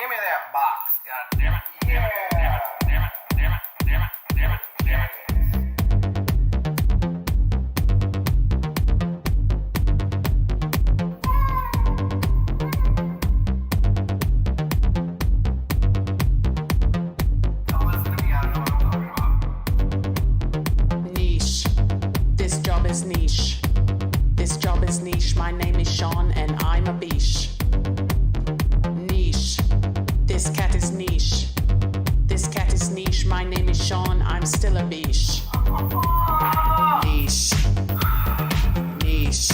Give me that box, god damn it. Damn it, damn it, damn it, damn it, damn it, damn it, damn it. Don't listen to me, I don't know what I'm talking about. Niche. This job is niche. This job is niche. My name is Sean and I'm a biche. Niche. This cat is niche. This cat is niche. My name is Sean. I'm still a biche. Niche. Niche.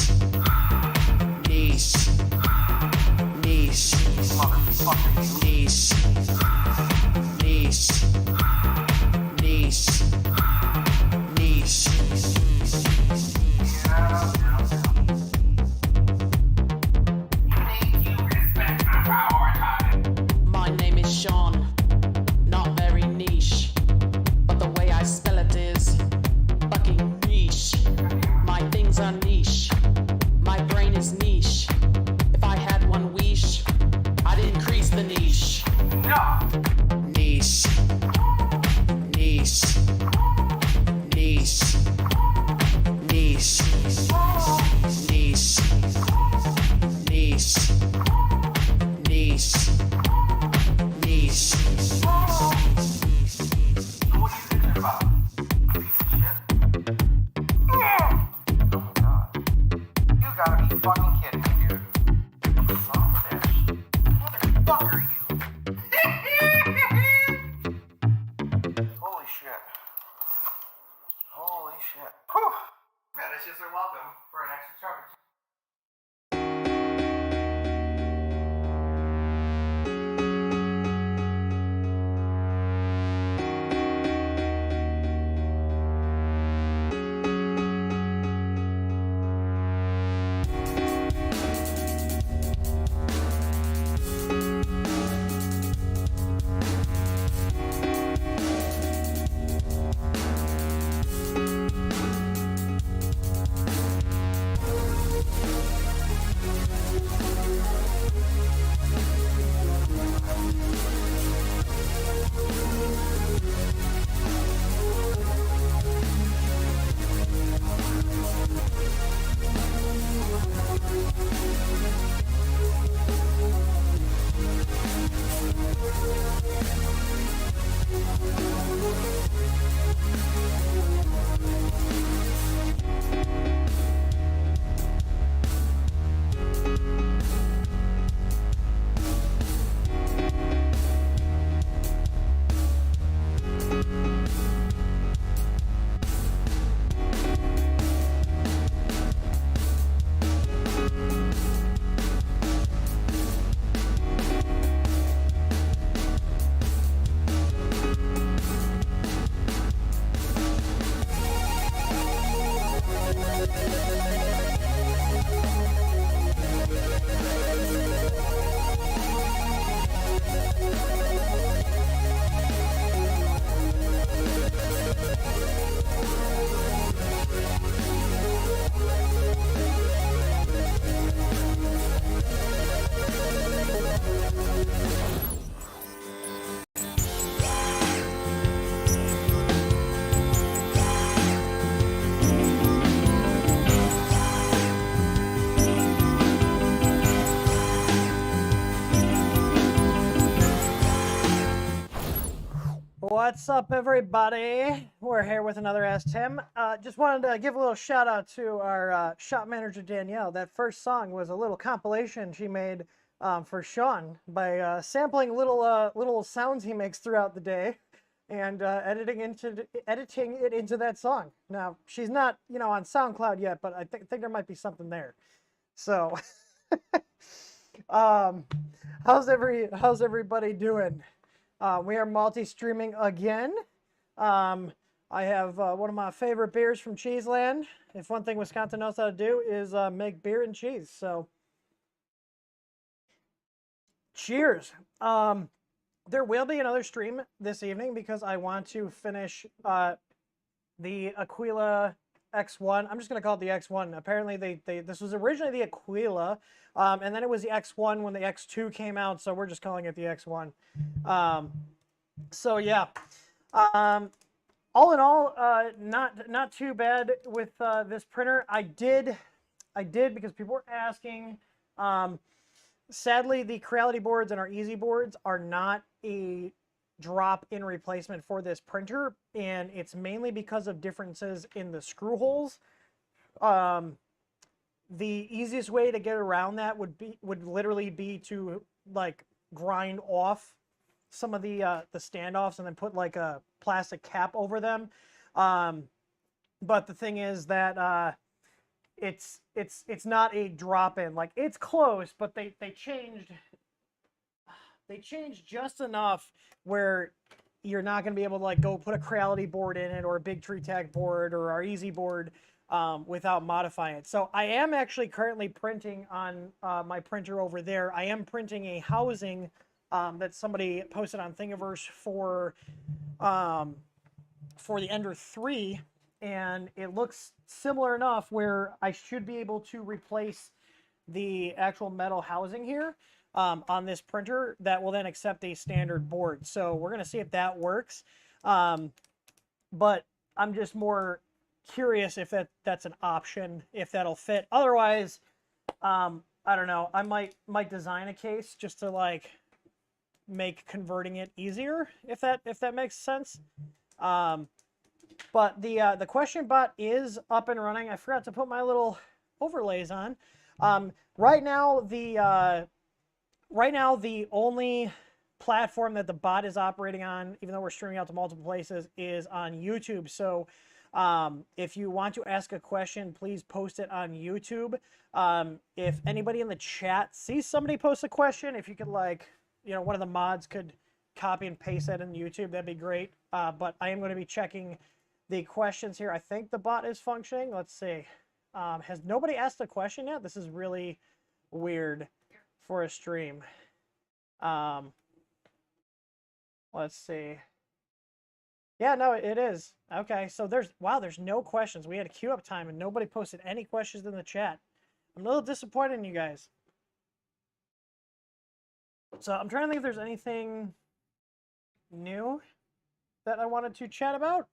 Niche. Niche. Motherfucker. Niche. Niche. Niche. Niche. My name is Sean, not very niche, but the way I spell it is fucking niche. My things are niche, my brain is niche. If I had one wish, I'd increase the niche. No. Niche, niche, niche, niche, niche, niche, niche, niche. What are you thinking about? Piece of shit. Oh god. You gotta be fucking kidding me, dude. Son of a bitch. Motherfucker, you. Holy shit. Holy shit. Whew. Man, it's just a welcome for an extra charge. What's up, everybody? We're here with another Ask Tim. Just wanted to give a little shout out to our shop manager Danielle. That first song was a little compilation she made for Sean by sampling little sounds he makes throughout the day and editing it into that song. Now she's not on SoundCloud yet, but I think there might be something there. So, how's everybody doing? We are multi-streaming again. I have one of my favorite beers from Cheeseland. If one thing Wisconsin knows how to do is make beer and cheese. So, cheers. There will be another stream this evening because I want to finish the Aquila X1. I'm just gonna call it the X1. Apparently, this was originally the Aquila, and then it was the X1 when the X2 came out. So we're just calling it the X1. So yeah, all in all, not too bad with this printer. I did because people were asking. Sadly, the Creality boards and our Easy boards are not a drop-in replacement for this printer, and it's mainly because of differences in the screw holes. The easiest way to get around that would literally be to like grind off some of the standoffs and then put like a plastic cap over them. But the thing is that it's not a drop-in. Like, it's close, but they changed just enough where you're not going to be able to like go put a Creality board in it or a big Tree Tac board or our Easy board without modifying it. So I am actually currently printing on my printer over there. I am printing a housing that somebody posted on Thingiverse for the Ender 3, and it looks similar enough where I should be able to replace the actual metal housing here on this printer that will then accept a standard board. So we're going to see if that works. But I'm just more curious if that's an option, if that'll fit. Otherwise, I don't know. I might design a case just to like make converting it easier, if that makes sense. But the question bot is up and running. I forgot to put my little overlays on. Right now the only platform that the bot is operating on, even though we're streaming out to multiple places, is on YouTube. So if you want to ask a question, please post it on YouTube. If anybody in the chat sees somebody post a question, if you could like, one of the mods could copy and paste that in YouTube, that'd be great. But I am going to be checking the questions here. I think the bot is functioning. Let's see. Has nobody asked a question yet? This is really weird for a stream. Let's see. Yeah, no, it is. Okay, so there's no questions. We had a queue up time and nobody posted any questions in the chat. I'm a little disappointed in you guys. So I'm trying to think if there's anything new that I wanted to chat about.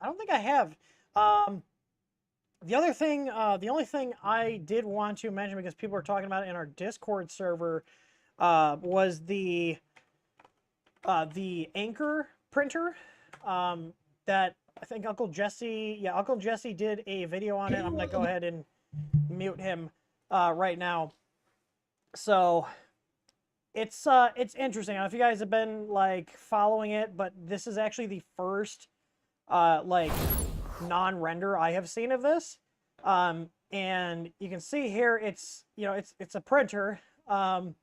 I don't think I have. The only thing I did want to mention, because people were talking about it in our Discord server, was the Anker printer that I think Uncle Jesse did a video on it. I'm gonna go ahead and mute him right now. So it's interesting. I don't know if you guys have been like following it, but this is actually the first like non-render I have seen of this. And you can see here it's a printer, and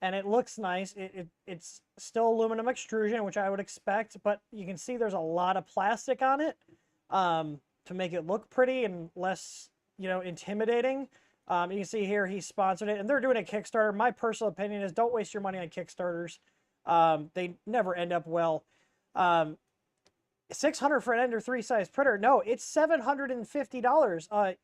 it looks nice. It's still aluminum extrusion, which I would expect, but you can see there's a lot of plastic on it to make it look pretty and less intimidating. You can see here he sponsored it, and they're doing a Kickstarter. My personal opinion is don't waste your money on Kickstarters. They never end up well. $600 for an Ender 3 size printer. No, it's $750. I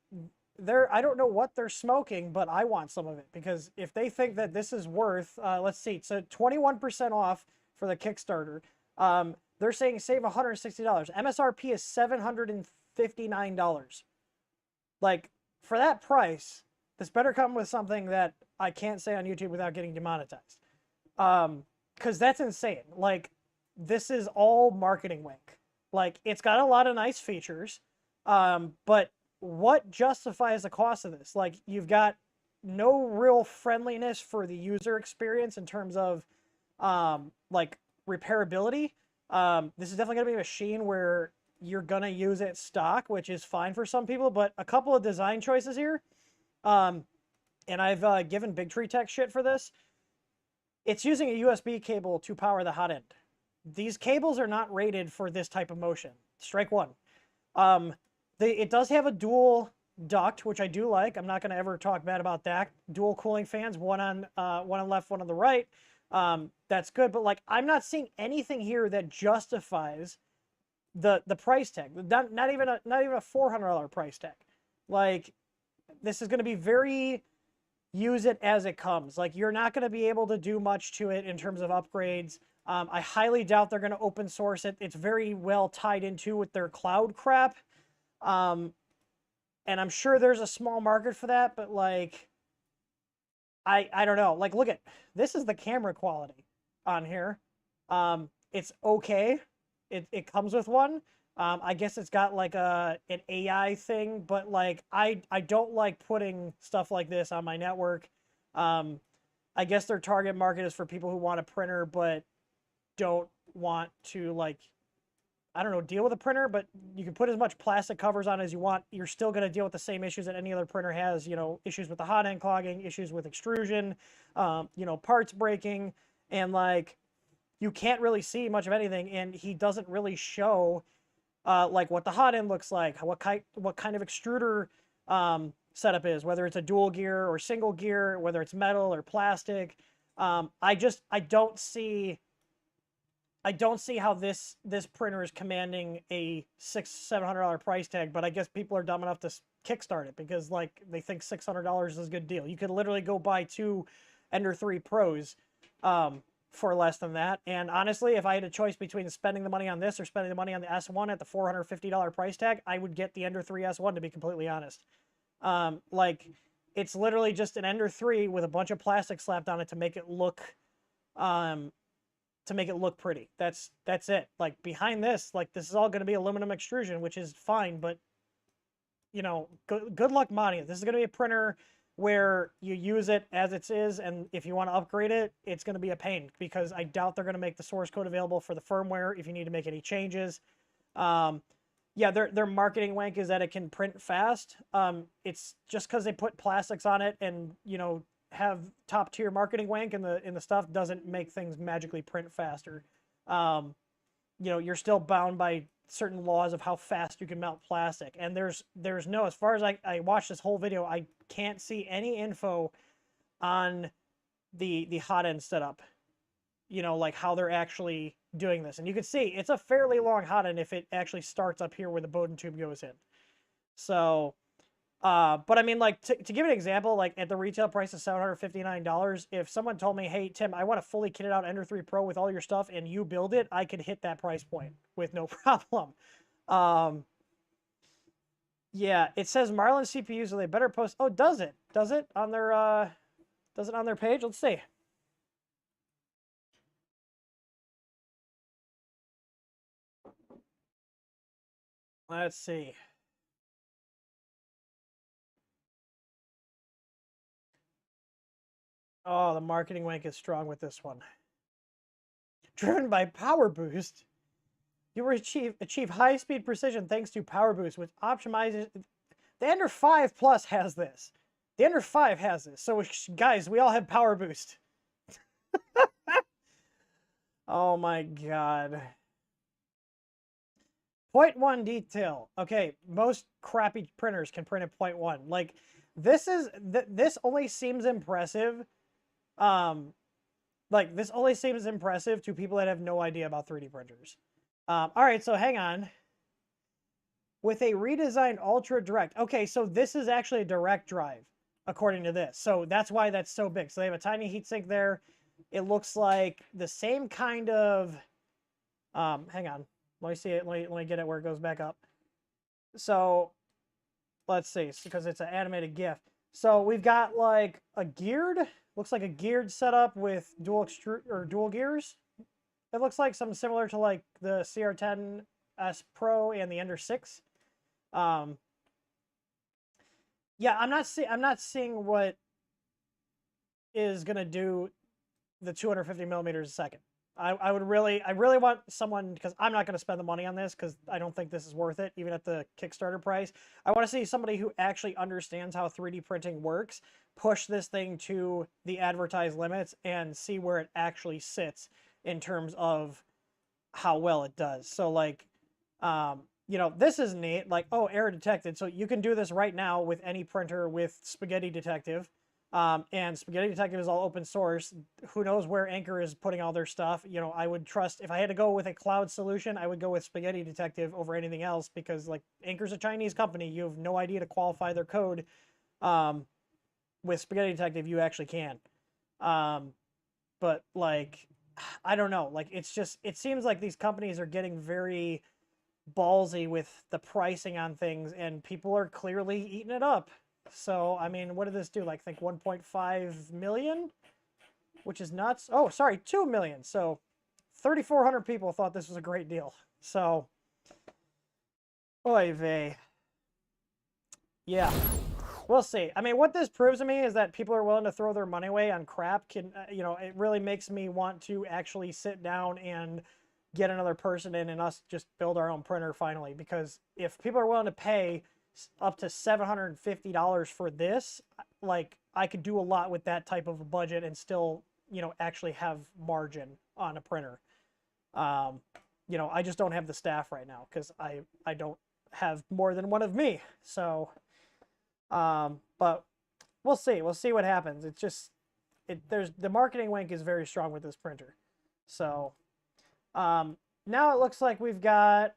don't know what they're smoking, but I want some of it, because if they think that this is worth, let's see, so 21% off for the Kickstarter. They're saying save $160. MSRP is $759. Like, for that price, this better come with something that I can't say on YouTube without getting demonetized. Because that's insane. Like, this is all marketing wink. Like, it's got a lot of nice features, but what justifies the cost of this? Like, you've got no real friendliness for the user experience in terms of, like, repairability. This is definitely going to be a machine where you're going to use it stock, which is fine for some people, but a couple of design choices here. And I've given Big Tree Tech shit for this. It's using a USB cable to power the hot end. These cables are not rated for this type of motion. Strike one. It does have a dual duct, which I do like. I'm not going to ever talk bad about that. Dual cooling fans, one on left, one on the right. That's good, but like, I'm not seeing anything here that justifies the price tag, not even a $400 price tag. Like, this is going to be very use it as it comes. Like, you're not going to be able to do much to it in terms of upgrades. I highly doubt they're going to open source it. It's very well tied into with their cloud crap. And I'm sure there's a small market for that, but like, I don't know. Like, look at, this is the camera quality on here. It's okay. It comes with one. I guess it's got like an AI thing, but like, I don't like putting stuff like this on my network. I guess their target market is for people who want a printer, but don't want to, like, I don't know, deal with a printer, but you can put as much plastic covers on as you want. You're still going to deal with the same issues that any other printer has, you know, issues with the hot end clogging, issues with extrusion, you know, parts breaking, and like, you can't really see much of anything, and he doesn't really show like what the hot end looks like, what kind of extruder setup is, whether it's a dual gear or single gear, whether it's metal or plastic. I don't see how this printer is commanding a $600-700 price tag, but I guess people are dumb enough to kickstart it because like they think $600 is a good deal. You could literally go buy 2 Ender 3 Pros for less than that. And honestly, if I had a choice between spending the money on this or spending the money on the S1 at the $450 price tag, I would get the Ender 3 S1, to be completely honest. Like, it's literally just an Ender 3 with a bunch of plastic slapped on it to make it look pretty. That's it. Like, behind this, like, this is all going to be aluminum extrusion, which is fine, but you know, good luck modding it. This is going to be a printer where you use it as it is, and if you want to upgrade it, it's going to be a pain, because I doubt they're going to make the source code available for the firmware if you need to make any changes. Yeah, their marketing wank is that it can print fast. It's just because they put plastics on it and, you know, have top tier marketing wank in the stuff doesn't make things magically print faster. You know, you're still bound by certain laws of how fast you can melt plastic, and there's no, as far as I watched this whole video, I can't see any info on the hot end setup, you know, like how they're actually doing this. And you can see it's a fairly long hot end if it actually starts up here where the Bowden tube goes in. So but I mean, like, to give an example, like at the retail price of $759, if someone told me, hey, Tim, I want to fully kitted out Ender 3 Pro with all your stuff and you build it, I could hit that price point with no problem. Yeah, it says Marlin CPUs, so they better post. Oh, does it? Does it on their page? Let's see. Let's see. Oh, the marketing wank is strong with this one. Driven by Power Boost, you will achieve high-speed precision thanks to Power Boost, which optimizes... The Ender 5 Plus has this. The Ender 5 has this. So, guys, we all have Power Boost. Oh, my God. 0.1 detail. Okay, most crappy printers can print at 0.1. Like, this only seems impressive... like, this only seems impressive to people that have no idea about 3D printers. All right, so hang on. With a redesigned Ultra Direct. Okay, so this is actually a direct drive, according to this. So that's why that's so big. So they have a tiny heatsink there. It looks like the same kind of... hang on. Let me see it. Let me get it where it goes back up. So, let's see. Because it's an animated GIF. So we've got, like, a geared... Looks like a geared setup with dual gears. It looks like something similar to like the CR10S Pro and the Ender 6. Yeah, I'm not seeing what is gonna do the 250 millimeters a second. I really want someone, because I'm not going to spend the money on this because I don't think this is worth it, even at the Kickstarter price. I want to see somebody who actually understands how 3D printing works, push this thing to the advertised limits, and see where it actually sits in terms of how well it does. So, like, you know, this is neat. Like, oh, error detected. So you can do this right now with any printer with Spaghetti Detective. And Spaghetti Detective is all open source. Who knows where Anker is putting all their stuff? You know, I would trust, if I had to go with a cloud solution, I would go with Spaghetti Detective over anything else, because like Anker's a Chinese company. You have no idea to qualify their code. With Spaghetti Detective, you actually can. But like, I don't know. Like, it's just, it seems like these companies are getting very ballsy with the pricing on things, and people are clearly eating it up. So, I mean, what did this do? Like, I think 1.5 million, which is nuts. Oh, sorry, 2 million. So, 3,400 people thought this was a great deal. So, oy vey. Yeah, we'll see. I mean, what this proves to me is that people are willing to throw their money away on crap. You know, it really makes me want to actually sit down and get another person in and us just build our own printer finally. Because if people are willing to pay up to $750 for this, like, I could do a lot with that type of a budget and still, you know, actually have margin on a printer. You know, I just don't have the staff right now because I don't have more than one of me. So, but we'll see. We'll see what happens. It's just, there's, the marketing wink is very strong with this printer. So, now it looks like we've got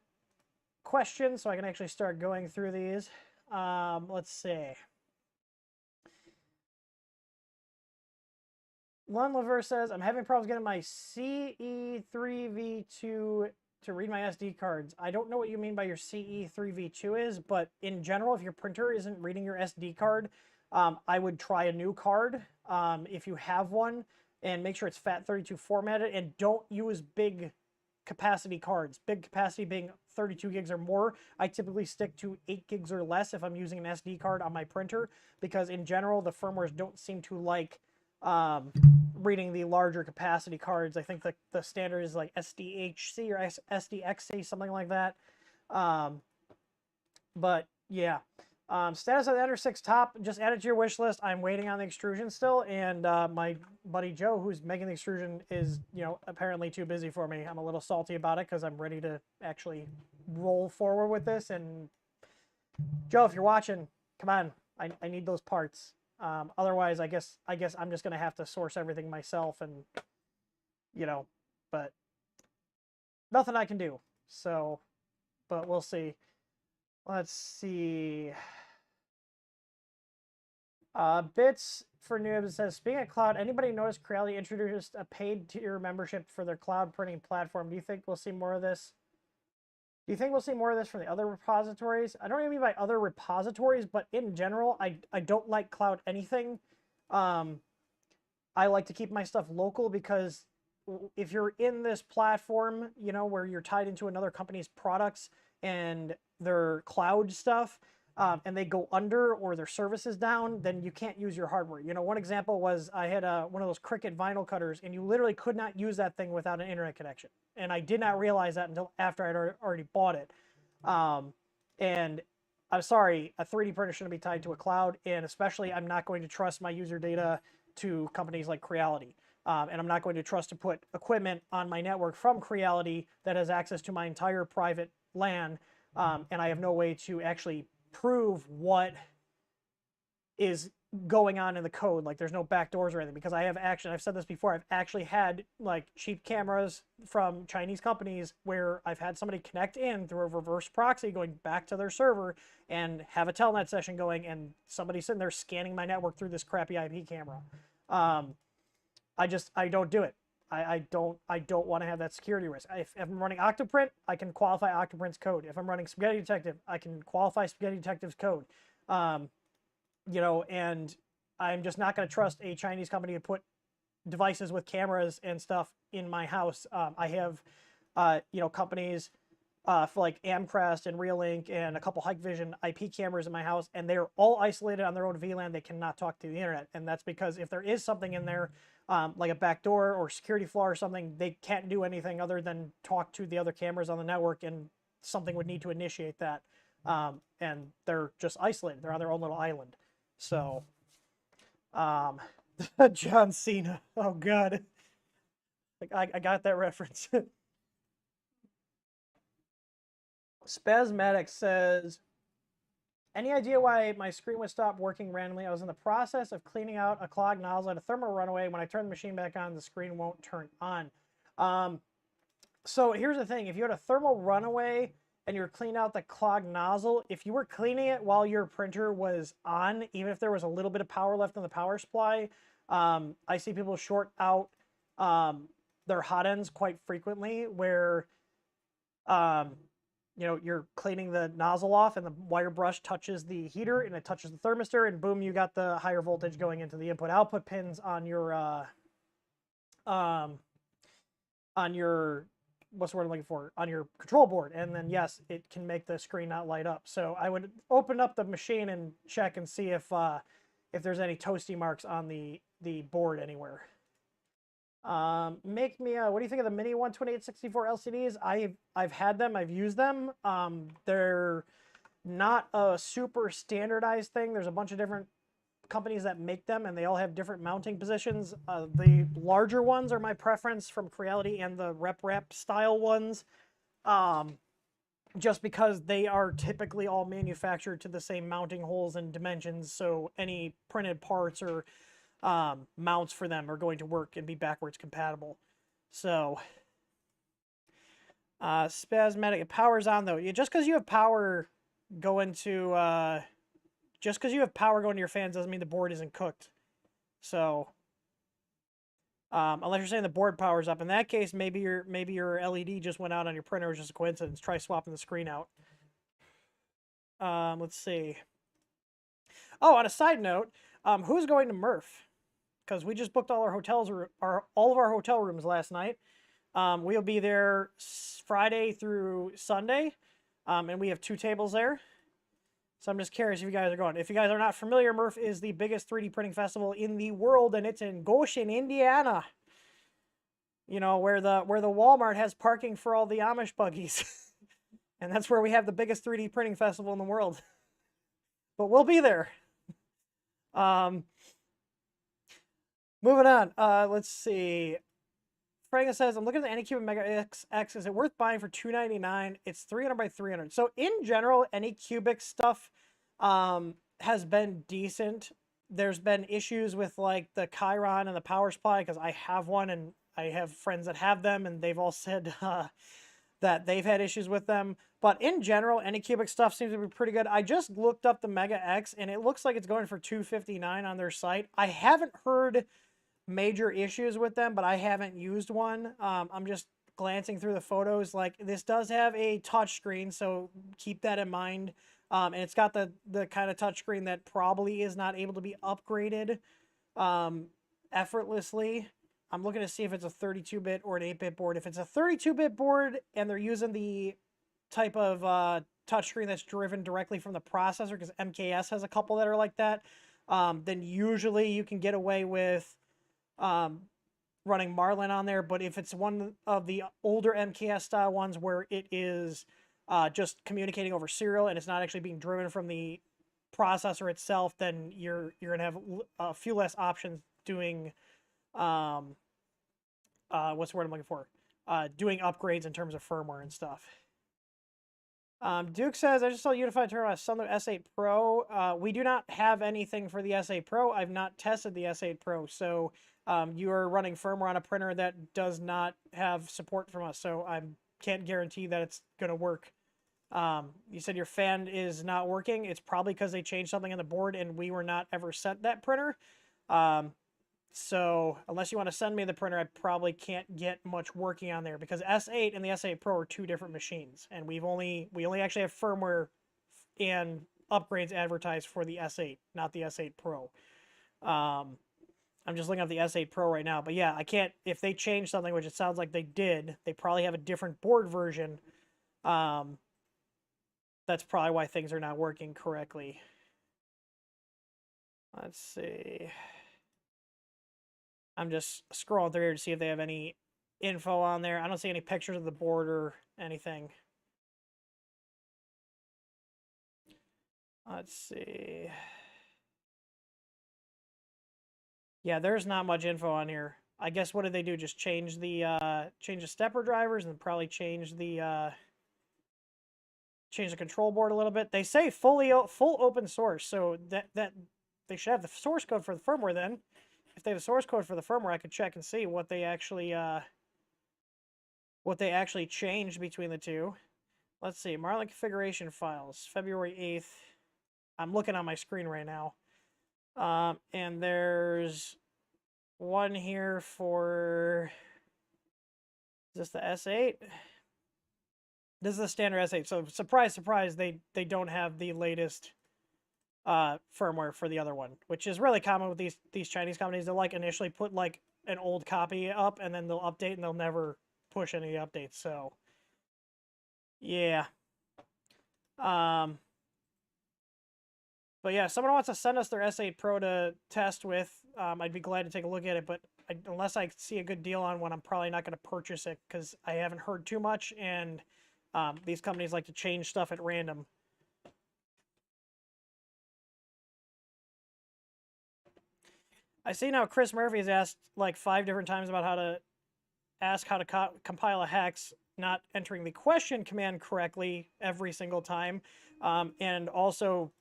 questions, so I can actually start going through these. Let's see. Lon Lever says, I'm having problems getting my CE3V2 to read my SD cards. I don't know what you mean by your CE3V2 is, but in general, if your printer isn't reading your SD card, I would try a new card if you have one, and make sure it's FAT32 formatted, and don't use big capacity cards. Big capacity being 32 gigs or more. I typically stick to 8 gigs or less if I'm using an SD card on my printer, because in general the firmwares don't seem to like reading the larger capacity cards. I think the standard is like SDHC or SDXC, something like that. But yeah. Status of the Ender 6 top, just add it to your wish list. I'm waiting on the extrusion still, and my buddy Joe, who's making the extrusion, is, you know, apparently too busy for me. I'm a little salty about it because I'm ready to actually roll forward with this. And Joe, if you're watching, come on, I need those parts. Otherwise, I guess I'm just gonna have to source everything myself, and you know, but nothing I can do. So, but we'll see. Let's see. Bits for Noobs says, speaking of cloud, anybody notice Creality introduced a paid tier membership for their cloud printing platform? Do you think we'll see more of this? Do you think we'll see more of this from the other repositories? I don't even mean by other repositories, but in general, I don't like cloud anything. I like to keep my stuff local, because if you're in this platform, you know, where you're tied into another company's products and their cloud stuff, and they go under or their service is down, then you can't use your hardware. You know, one example was I had one of those Cricut vinyl cutters, and you literally could not use that thing without an internet connection. And I did not realize that until after I'd already bought it. And I'm sorry, a 3D printer shouldn't be tied to a cloud, and especially I'm not going to trust my user data to companies like Creality. And I'm not going to trust to put equipment on my network from Creality that has access to my entire private LAN, and I have no way to actually prove what is going on in the code. Like, there's no backdoors or anything, because I've said this before, I've actually had like cheap cameras from Chinese companies where I've had somebody connect in through a reverse proxy going back to their server and have a telnet session going, and somebody sitting there scanning my network through this crappy IP camera. I don't do it. I don't want to have that security risk. If I'm running Octoprint, I can qualify Octoprint's code. If I'm running Spaghetti Detective, I can qualify Spaghetti Detective's code. You know, and I'm just not going to trust a Chinese company to put devices with cameras and stuff in my house. I have, you know, companies for like Amcrest and Reolink and a couple Hikvision IP cameras in my house, and they're all isolated on their own VLAN. They cannot talk to the internet, and that's because if there is something in there, like a backdoor or security flaw or something, they can't do anything other than talk to the other cameras on the network, and something would need to initiate that. And they're just isolated. They're on their own little island. So, John Cena. Oh God, like I got that reference. Spasmatic says, Any idea why my screen would stop working randomly? I was in the process of cleaning out a clogged nozzle at a thermal runaway. When I turn the machine back on, the screen won't turn on. So here's the thing. If you had a thermal runaway and you're cleaning out the clogged nozzle, if you were cleaning it while your printer was on, even if there was a little bit of power left in the power supply, I see people short out their hot ends quite frequently where you know, you're cleaning the nozzle off and the wire brush touches the heater and it touches the thermistor, and boom, you got the higher voltage going into the input output pins on your what's the word I'm looking for, on your control board. And then yes, it can make the screen not light up. So I would open up the machine and check and see if there's any toasty marks on the board anywhere. Make me what do you think of the mini 12864 LCDs? I've had them, I've used them. They're not a super standardized thing. There's a bunch of different companies that make them, and they all have different mounting positions. The larger ones are my preference from Creality, and the rep style ones, just because they are typically all manufactured to the same mounting holes and dimensions, so any printed parts or mounts for them are going to work and be backwards compatible. So spasmatic, it powers on though. Just because you have power going to your fans doesn't mean the board isn't cooked. So unless you're saying the board powers up, in that case maybe your LED just went out on your printer. It was just a coincidence. Try swapping the screen out. Let's see. Oh, on a side note, who's going to Murph? Because we just booked all our all of our hotel rooms last night. We'll be there Friday through Sunday, and we have 2 tables there. So I'm just curious if you guys are going. If you guys are not familiar, Murph is the biggest 3D printing festival in the world, and it's in Goshen, Indiana. You know, where the Walmart has parking for all the Amish buggies. And that's where we have the biggest 3D printing festival in the world. But we'll be there. Moving on. Let's see. Frank says, I'm looking at the Anycubic Mega X. Is it worth buying for $299? It's 300 by 300. So in general, Anycubic stuff has been decent. There's been issues with like the Chiron and the power supply, because I have one and I have friends that have them, and they've all said that they've had issues with them. But in general, Anycubic stuff seems to be pretty good. I just looked up the Mega X, and it looks like it's going for $259 on their site. I haven't heard major issues with them, but I haven't used one. I'm just glancing through the photos. Like, this does have a touch screen, so keep that in mind. And it's got the kind of touch screen that probably is not able to be upgraded effortlessly. I'm looking to see if it's a 32-bit or an 8-bit board. If it's a 32-bit board and they're using the type of touchscreen that's driven directly from the processor, because MKS has a couple that are like that, then usually you can get away with running Marlin on there. But if it's one of the older MKS style ones where it is just communicating over serial and it's not actually being driven from the processor itself, then you're gonna have a few less options doing what's the word I'm looking for? Doing upgrades in terms of firmware and stuff. Duke says, I just saw Unified Turbo on a Sunload S8 Pro. We do not have anything for the S8 Pro. I've not tested the S8 Pro, so you are running firmware on a printer that does not have support from us, so I can't guarantee that it's going to work. You said your fan is not working. It's probably because they changed something on the board and we were not ever sent that printer. So unless you want to send me the printer, I probably can't get much working on there, because S8 and the S8 Pro are 2 different machines, and we only actually have firmware and upgrades advertised for the S8, not the S8 Pro. I'm just looking at the S8 Pro right now, but yeah, I can't, if they change something, which it sounds like they did, they probably have a different board version. That's probably why things are not working correctly. Let's see. I'm just scrolling through here to see if they have any info on there. I don't see any pictures of the board or anything. Let's see. Yeah, there's not much info on here. I guess what did they do? Just change the stepper drivers and probably change the change the control board a little bit. They say full open source, so that they should have the source code for the firmware then. If they have the source code for the firmware, I could check and see what they actually changed between the two. Let's see, Marlin configuration files, February 8th. I'm looking on my screen right now. And there's one here for, is this the S8? This is the standard S8. So surprise, surprise, they don't have the latest firmware for the other one, which is really common with these Chinese companies. They'll like initially put like an old copy up and then they'll update and they'll never push any updates. So yeah. But yeah, if someone wants to send us their S8 Pro to test with, I'd be glad to take a look at it, but unless I see a good deal on one, I'm probably not going to purchase it because I haven't heard too much, and these companies like to change stuff at random. I see now Chris Murphy has asked like 5 different times about how to compile a hex, not entering the question command correctly every single time, and also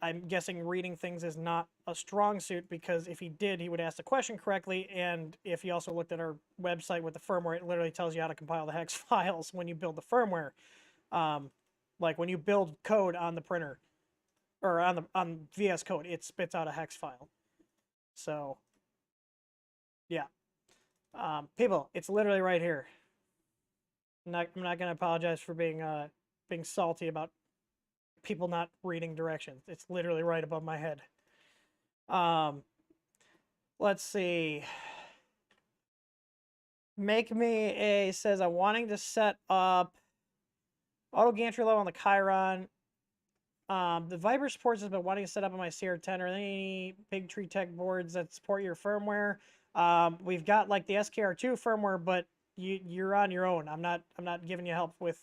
I'm guessing reading things is not a strong suit, because if he did, he would ask the question correctly, and if he also looked at our website with the firmware, it literally tells you how to compile the hex files when you build the firmware. Like when you build code on the printer, or on VS Code, it spits out a hex file. So, yeah. People, it's literally right here. I'm not going to apologize for being salty about people not reading directions. It's literally right above my head. Let's see. Make me a says I'm wanting to set up auto gantry level on the Chiron. The Viber supports has been wanting to set up on my CR10 or any big tree tech boards that support your firmware. We've got like the SKR2 firmware, but you're on your own. I'm not giving you help with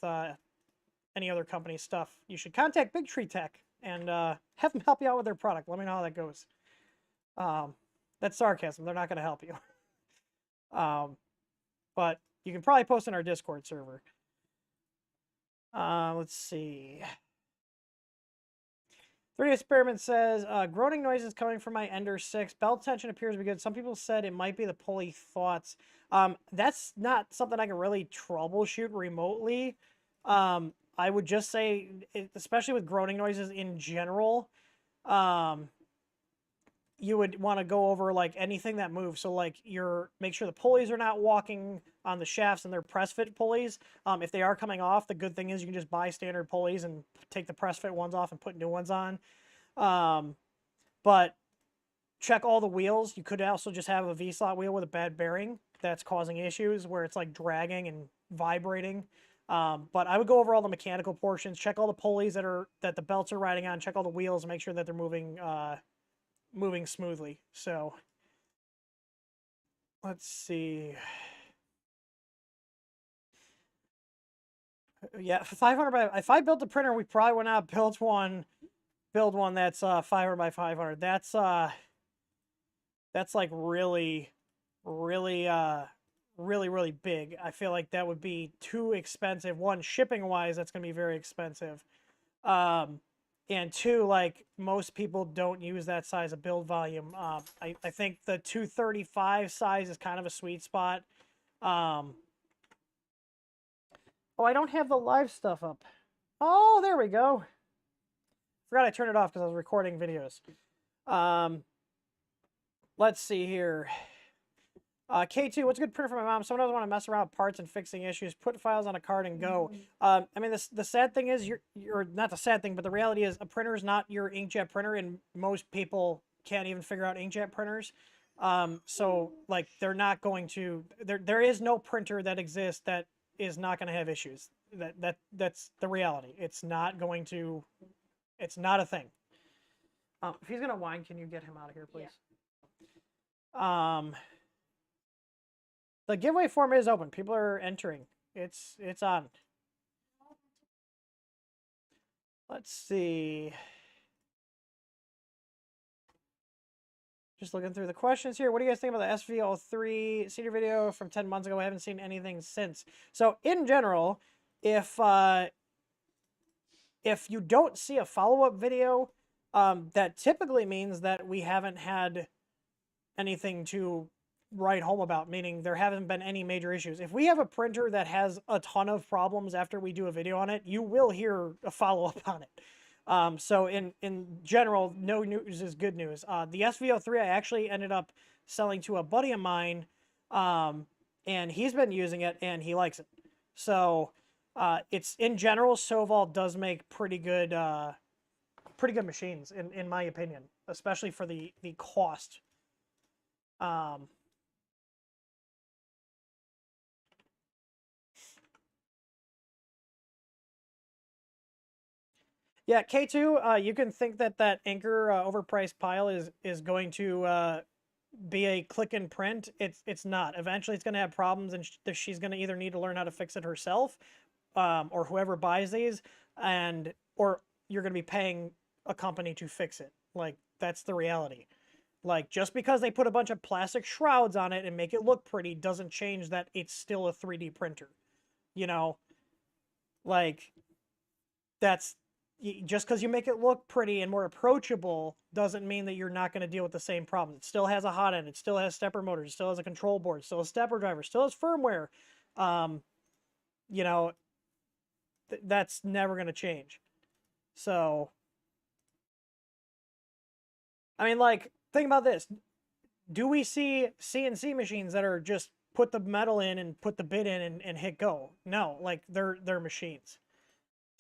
any other company stuff. You should contact Big Tree Tech and have them help you out with their product. Let me know how that goes. That's sarcasm. They're not going to help you. But you can probably post in our Discord server. Let's see. 3D Experiment says, groaning noises coming from my Ender 6. Belt tension appears to be good. Some people said it might be the pulley thoughts. That's not something I can really troubleshoot remotely. I would just say, especially with groaning noises in general, you would want to go over like anything that moves. So like make sure the pulleys are not walking on the shafts and they're press fit pulleys. If they are coming off, the good thing is you can just buy standard pulleys and take the press fit ones off and put new ones on. But check all the wheels. You could also just have a V-slot wheel with a bad bearing that's causing issues where it's like dragging and vibrating. But I would go over all the mechanical portions, check all the pulleys that the belts are riding on, check all the wheels, and make sure that they're moving smoothly. So let's see. Yeah, 500 by. If I built a printer, we probably would not build one that's 500 by 500. That's like really big. I feel like that would be too expensive. One, shipping wise, that's going to be very expensive. And two, like most people don't use that size of build volume. I think the 235 size is kind of a sweet spot. Oh, I don't have the live stuff up. Oh, there we go. Forgot I turned it off because I was recording videos. Let's see here. K2, what's a good printer for my mom? Someone doesn't want to mess around with parts and fixing issues. Put files on a card and go. I mean, the sad thing is, you're not the sad thing, but the reality is a printer is not your inkjet printer, and most people can't even figure out inkjet printers. So, like, they're not going to... There is no printer that exists that is not going to have issues. That's the reality. It's not going to... It's not a thing. If he's going to whine, can you get him out of here, please? Yeah. The giveaway form is open. People are entering. It's on. Let's see. Just looking through the questions here. What do you guys think about the SV03 senior video from 10 months ago? I haven't seen anything since. So in general, if if you don't see a follow-up video, that typically means that we haven't had anything to write home about, meaning there haven't been any major issues. If we have a printer that has a ton of problems after we do a video on it, you will hear a follow-up on it. So in general, no news is good news. The SVO3 I actually ended up selling to a buddy of mine, and he's been using it and he likes it. So it's, in general, Soval does make pretty good machines in my opinion, especially for the cost. Yeah, K2, you can think that Anker overpriced pile is going to be a click and print. It's not. Eventually, it's going to have problems, and she's going to either need to learn how to fix it herself, or whoever buys these, or you're going to be paying a company to fix it. Like, that's the reality. Like, just because they put a bunch of plastic shrouds on it and make it look pretty doesn't change that it's still a 3D printer. You know? Like, that's... Just because you make it look pretty and more approachable doesn't mean that you're not going to deal with the same problems. It still has a hot end. It still has stepper motors. It still has a control board. It still has stepper driver. It still has firmware. You know, that's never going to change. So, I mean, like, think about this. Do we see CNC machines that are just put the metal in and put the bit in and hit go? No, like, they're machines.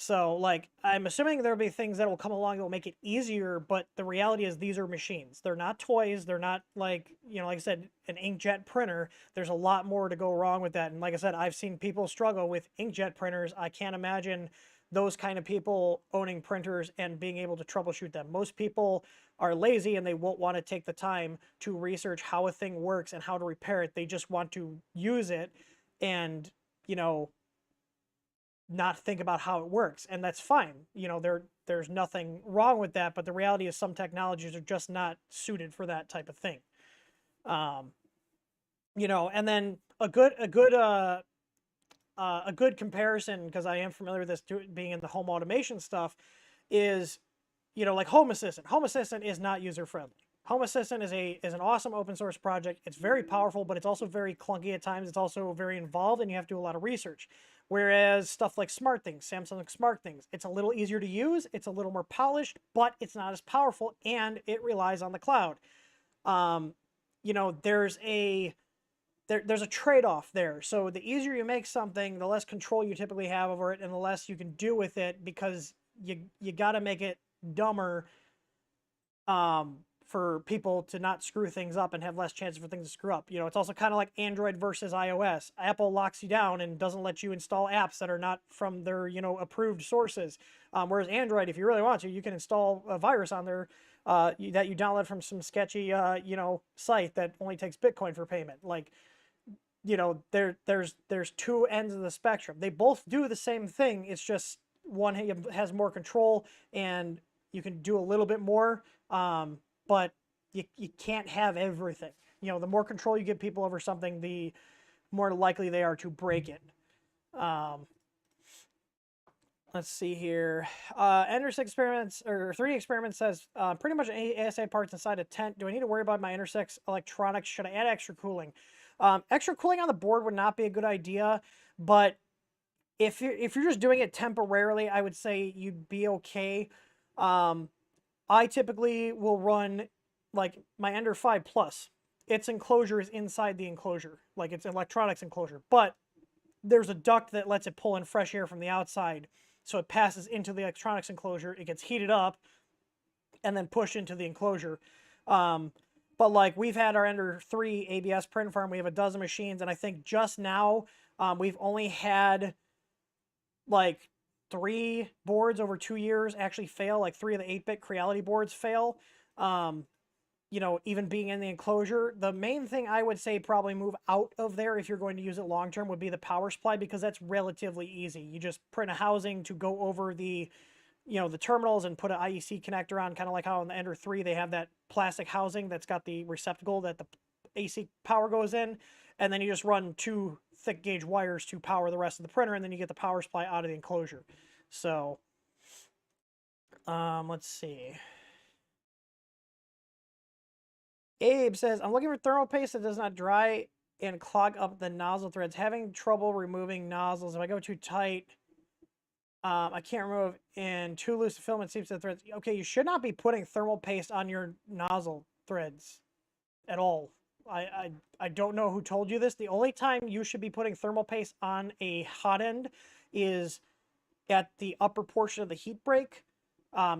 So, like, I'm assuming there'll be things that will come along that will make it easier, but the reality is these are machines. They're not toys. They're not, like, you know, like I said, an inkjet printer. There's a lot more to go wrong with that. And like I said, I've seen people struggle with inkjet printers. I can't imagine those kind of people owning printers and being able to troubleshoot them. Most people are lazy and they won't want to take the time to research how a thing works and how to repair it. They just want to use it and, you know, not think about how it works, and that's fine. You know, there's nothing wrong with that, but the reality is some technologies are just not suited for that type of thing. You know, and then a good comparison, because I am familiar with this being in the home automation stuff, is, you know, like Home Assistant. Home Assistant is not user friendly. Home Assistant is an awesome open source project. It's very powerful, but it's also very clunky at times. It's also very involved, and you have to do a lot of research. Whereas stuff like SmartThings, Samsung SmartThings, it's a little easier to use, it's a little more polished, but it's not as powerful, and it relies on the cloud. You know, there's a trade-off there. So the easier you make something, the less control you typically have over it, and the less you can do with it, because you got to make it dumber for people to not screw things up and have less chance for things to screw up. You know, it's also kind of like Android versus iOS. Apple locks you down and doesn't let you install apps that are not from their, you know, approved sources. Whereas Android, if you really want to, you can install a virus on there that you download from some sketchy, you know, site that only takes Bitcoin for payment. Like, you know, there's two ends of the spectrum. They both do the same thing. It's just one has more control and you can do a little bit more. But you can't have everything. You know, the more control you give people over something, the more likely they are to break it. Let's see here. Ender 6 experiments, or 3D experiment says, pretty much any ASA parts inside a tent. Do I need to worry about my Ender 6 electronics? Should I add extra cooling? Extra cooling on the board would not be a good idea, but if you're just doing it temporarily, I would say you'd be okay. I typically will run, like, my Ender 5 Plus. Its enclosure is inside the enclosure, like it's an electronics enclosure, but there's a duct that lets it pull in fresh air from the outside, so it passes into the electronics enclosure, it gets heated up, and then pushed into the enclosure. But, like, we've had our Ender 3 ABS print farm, we have a dozen machines, and I think just now we've only had, like, 3 boards over 2 years actually fail, like 3 of the 8-bit Creality boards fail. You know, even being in the enclosure. The main thing I would say probably move out of there if you're going to use it long term would be the power supply, because that's relatively easy. You just print a housing to go over the, you know, the terminals and put an IEC connector on, kind of like how on the Ender 3 they have that plastic housing that's got the receptacle that the AC power goes in, and then you just run 2 thick gauge wires to power the rest of the printer, and then you get the power supply out of the enclosure. So, Let's see. Abe says, I'm looking for thermal paste that does not dry and clog up the nozzle threads. Having trouble removing nozzles. If I go too tight, I can't remove, and too loose the filament seeps to the threads. Okay, you should not be putting thermal paste on your nozzle threads at all. I don't know who told you this. The only time you should be putting thermal paste on a hot end is at the upper portion of the heat break.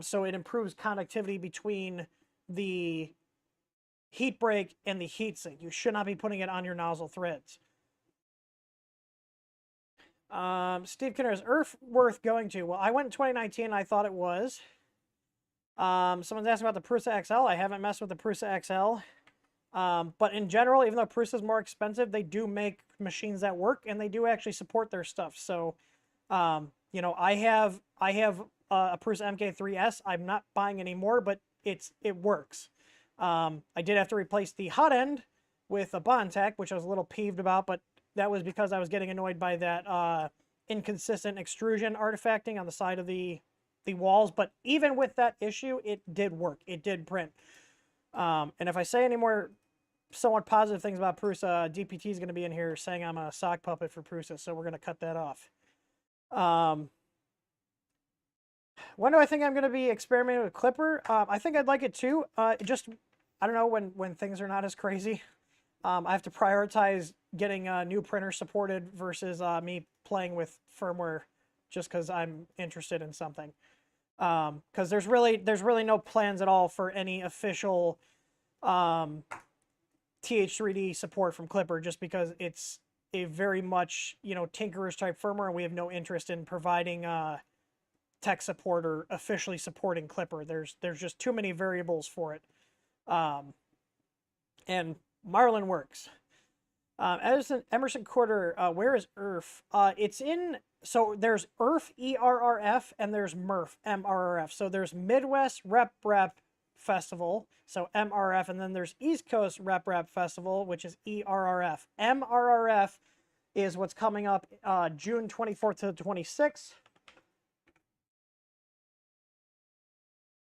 So it improves conductivity between the heat break and the heat sink. You should not be putting it on your nozzle threads. Steve Kinner, is Earth worth going to? Well, I went in 2019 and I thought it was. Someone's asking about the Prusa XL. I haven't messed with the Prusa XL. But in general, even though Prusa is more expensive, they do make machines that work and they do actually support their stuff. So, you know, I have a Prusa MK3S. I'm not buying any more, but it works. I did have to replace the hot end with a Bondtech, which I was a little peeved about, but that was because I was getting annoyed by that inconsistent extrusion artifacting on the side of the walls. But even with that issue, it did work. It did print. And if I say any more somewhat positive things about Prusa, DPT is going to be in here saying I'm a sock puppet for Prusa, so we're going to cut that off. When do I think I'm going to be experimenting with Clipper? I think I'd like it too. Just, I don't know, when things are not as crazy. I have to prioritize getting new printers supported versus me playing with firmware just because I'm interested in something. Because there's really no plans at all for any official TH3D support from Clipper, just because it's a very much, you know, tinkerers type firmware, and we have no interest in providing tech support or officially supporting Clipper. There's just too many variables for it. And Marlin works. Emerson Quarter, where is Earth? It's in, so there's Earth, ERRF, and there's Murph, MRRF. So there's Midwest Rep Festival, so MRF, and then there's East Coast Rep Festival, which is ERRF. MRRF is what's coming up June 24th to the 26th.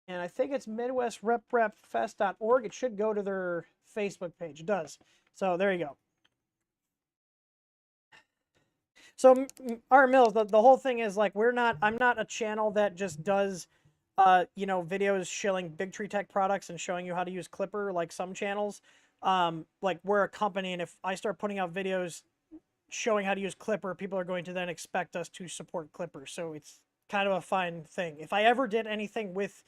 And I think it's MidwestRepRepFest.org. It should go to their Facebook page. It does. So there you go. So our Mills, the whole thing is like, I'm not a channel that just does, you know, videos shilling Big Tree Tech products and showing you how to use Clipper like some channels. Like we're a company, and if I start putting out videos showing how to use Clipper, people are going to then expect us to support Clipper. So it's kind of a fine thing. If I ever did anything with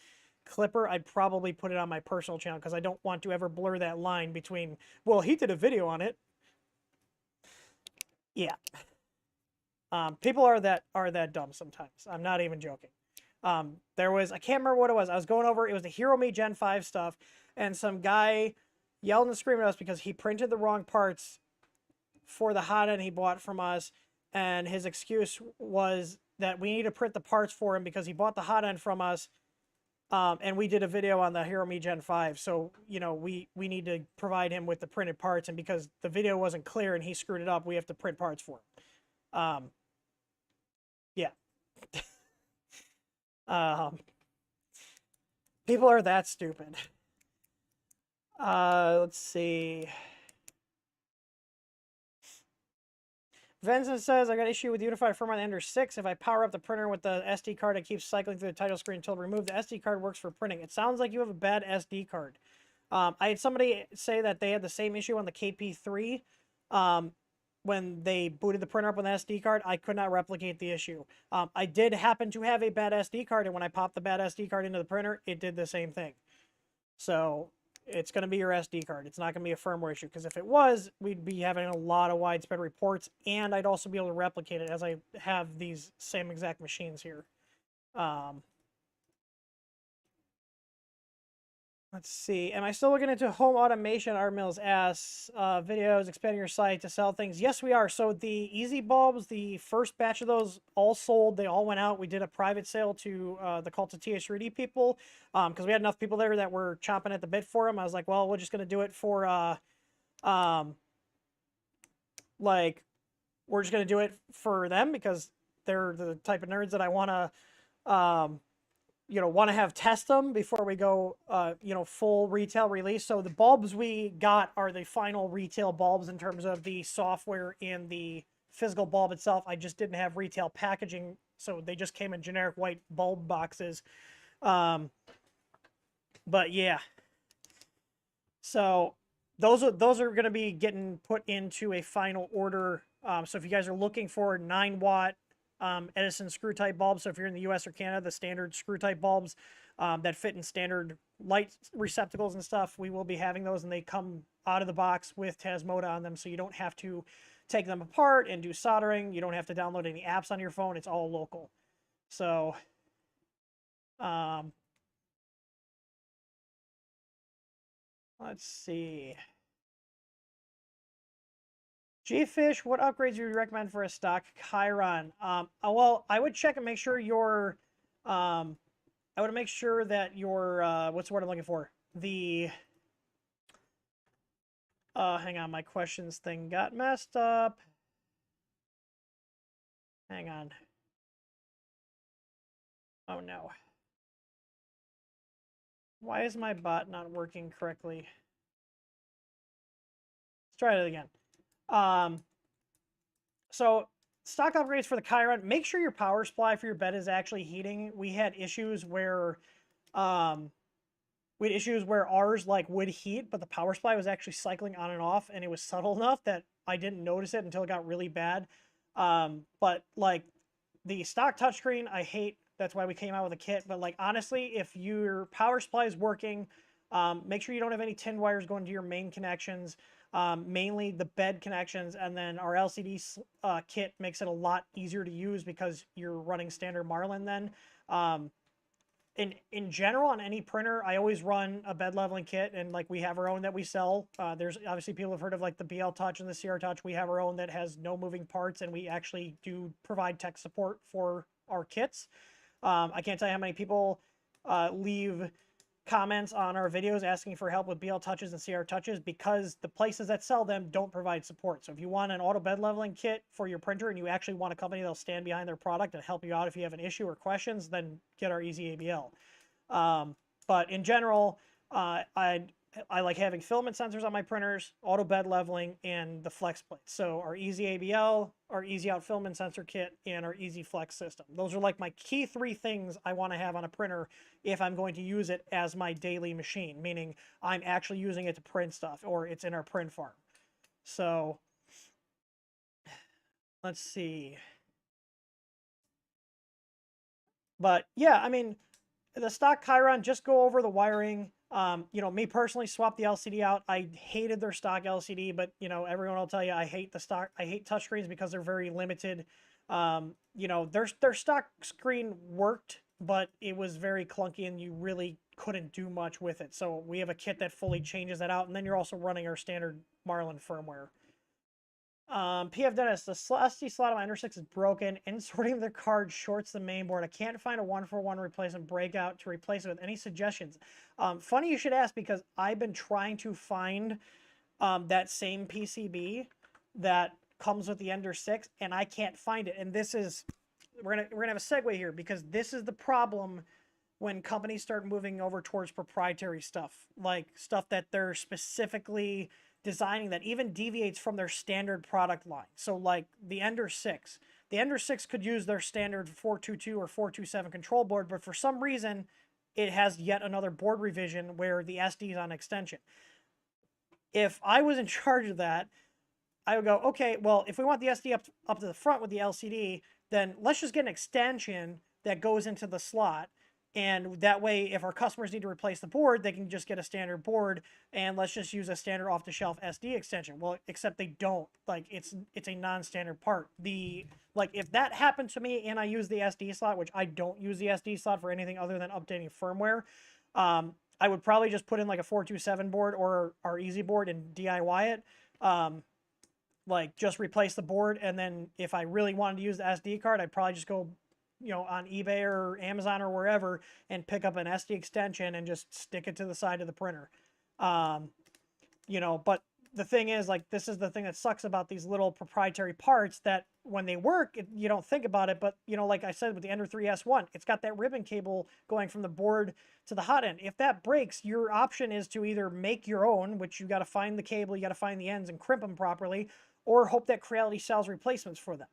Clipper, I'd probably put it on my personal channel because I don't want to ever blur that line between, well, he did a video on it. Yeah. People are that dumb sometimes. I'm not even joking. There was, I can't remember what it was. I was going over, it was the Hero Me Gen 5 stuff, and some guy yelled and screamed at us because he printed the wrong parts for the hot end he bought from us, and his excuse was that we need to print the parts for him because he bought the hot end from us, and we did a video on the Hero Me Gen 5, so, you know, we need to provide him with the printed parts, and because the video wasn't clear and he screwed it up, we have to print parts for him. Yeah. People are that stupid. Let's see. Vincent says, I got issue with Unified Firmware on the Ender 6. If I power up the printer with the SD card, it keeps cycling through the title screen until removed. The SD card works for printing. It sounds like you have a bad SD card. I had somebody say that they had the same issue on the KP3. When they booted the printer up with an SD card, I could not replicate the issue. I did happen to have a bad SD card, and when I popped the bad SD card into the printer, it did the same thing. So it's going to be your SD card. It's not going to be a firmware issue, because if it was, we'd be having a lot of widespread reports, and I'd also be able to replicate it as I have these same exact machines here. Let's see. Am I still looking into home automation? Our Mills asks, videos, expanding your site to sell things. Yes, we are. So the Easy Bulbs, the first batch of those all sold. They all went out. We did a private sale to the Cult of TH3D people because we had enough people there that were chomping at the bit for them. I was like, well, we're just going to do it for, like, we're just going to do it for them because they're the type of nerds that I want to, you know, want to have test them before we go, you know, full retail release. So the bulbs we got are the final retail bulbs in terms of the software and the physical bulb itself. I just didn't have retail packaging, so they just came in generic white bulb boxes. But yeah, so those are going to be getting put into a final order. So if you guys are looking for 9-watt Edison screw type bulbs, so if you're in the US or Canada, the standard screw type bulbs that fit in standard light receptacles and stuff, we will be having those, and they come out of the box with Tasmota on them, so you don't have to take them apart and do soldering. You don't have to download any apps on your phone. It's all local. So let's see. G-Fish, what upgrades do you recommend for a stock Chiron? Well, I would check and make sure your, I would make sure that your, what's the word I'm looking for? The, hang on, my questions thing got messed up. Hang on. Oh no. Why is my bot not working correctly? Let's try it again. So stock upgrades for the Chiron, make sure your power supply for your bed is actually heating. We had issues where ours like would heat, but the power supply was actually cycling on and off, and it was subtle enough that I didn't notice it until it got really bad. But like the stock touchscreen, I hate. That's why we came out with a kit. But like honestly, if your power supply is working, make sure you don't have any tin wires going to your main connections. Mainly the bed connections, and then our LCD kit makes it a lot easier to use because you're running standard Marlin then. In general, on any printer, I always run a bed leveling kit, and like we have our own that we sell. There's obviously people have heard of like the BL Touch and the CR Touch. We have our own that has no moving parts, and we actually do provide tech support for our kits. I can't tell you how many people leave comments on our videos asking for help with BL Touches and CR Touches because the places that sell them don't provide support. So if you want an auto bed leveling kit for your printer and you actually want a company that'll stand behind their product and help you out if you have an issue or questions, then get our Easy ABL. But in general, I like having filament sensors on my printers, auto bed leveling, and the flex plates. So our Easy ABL, our Easy Out filament sensor kit, and our Easy Flex system. Those are like my key 3 things I want to have on a printer if I'm going to use it as my daily machine, meaning I'm actually using it to print stuff or it's in our print farm. So let's see. But yeah, I mean, the stock Chiron, just go over the wiring. You know, me personally, swap the LCD out. I hated their stock LCD, but you know, everyone will tell you I hate touchscreens because they're very limited. You know, their stock screen worked, but it was very clunky and you really couldn't do much with it. So we have a kit that fully changes that out, and then you're also running our standard Marlin firmware. PF Dennis, the SD slot on my Ender 6 is broken. Inserting the card shorts the main board. I can't find a 1-for-1 replacement breakout to replace it with. Any suggestions? Funny you should ask, because I've been trying to find that same PCB that comes with the Ender 6, and I can't find it. And this is, we're gonna have a segue here, because this is the problem when companies start moving over towards proprietary stuff, like stuff that they're specifically designing that even deviates from their standard product line. So like the Ender 6. The Ender 6 could use their standard 422 or 427 control board, but for some reason it has yet another board revision where the SD is on extension. If I was in charge of that, I would go, okay, well, if we want the SD up to the front with the LCD, then let's just get an extension that goes into the slot. And that way, if our customers need to replace the board, they can just get a standard board, and let's just use a standard off-the-shelf SD extension. Well, except they don't. Like, it's a non-standard part. Like, if that happened to me and I use the SD slot, which I don't use the SD slot for anything other than updating firmware, I would probably just put in like a 427 board or our Easy board and DIY it. Like, just replace the board, and then if I really wanted to use the SD card, I'd probably just go, you know, on eBay or Amazon or wherever and pick up an SD extension and just stick it to the side of the printer. You know, but the thing is, like, this is the thing that sucks about these little proprietary parts, that when they work, you don't think about it, but you know, like I said with the Ender 3 S1, it's got that ribbon cable going from the board to the hot end. If that breaks, your option is to either make your own, which you got to find the cable, you got to find the ends and crimp them properly, or hope that Creality sells replacements for them.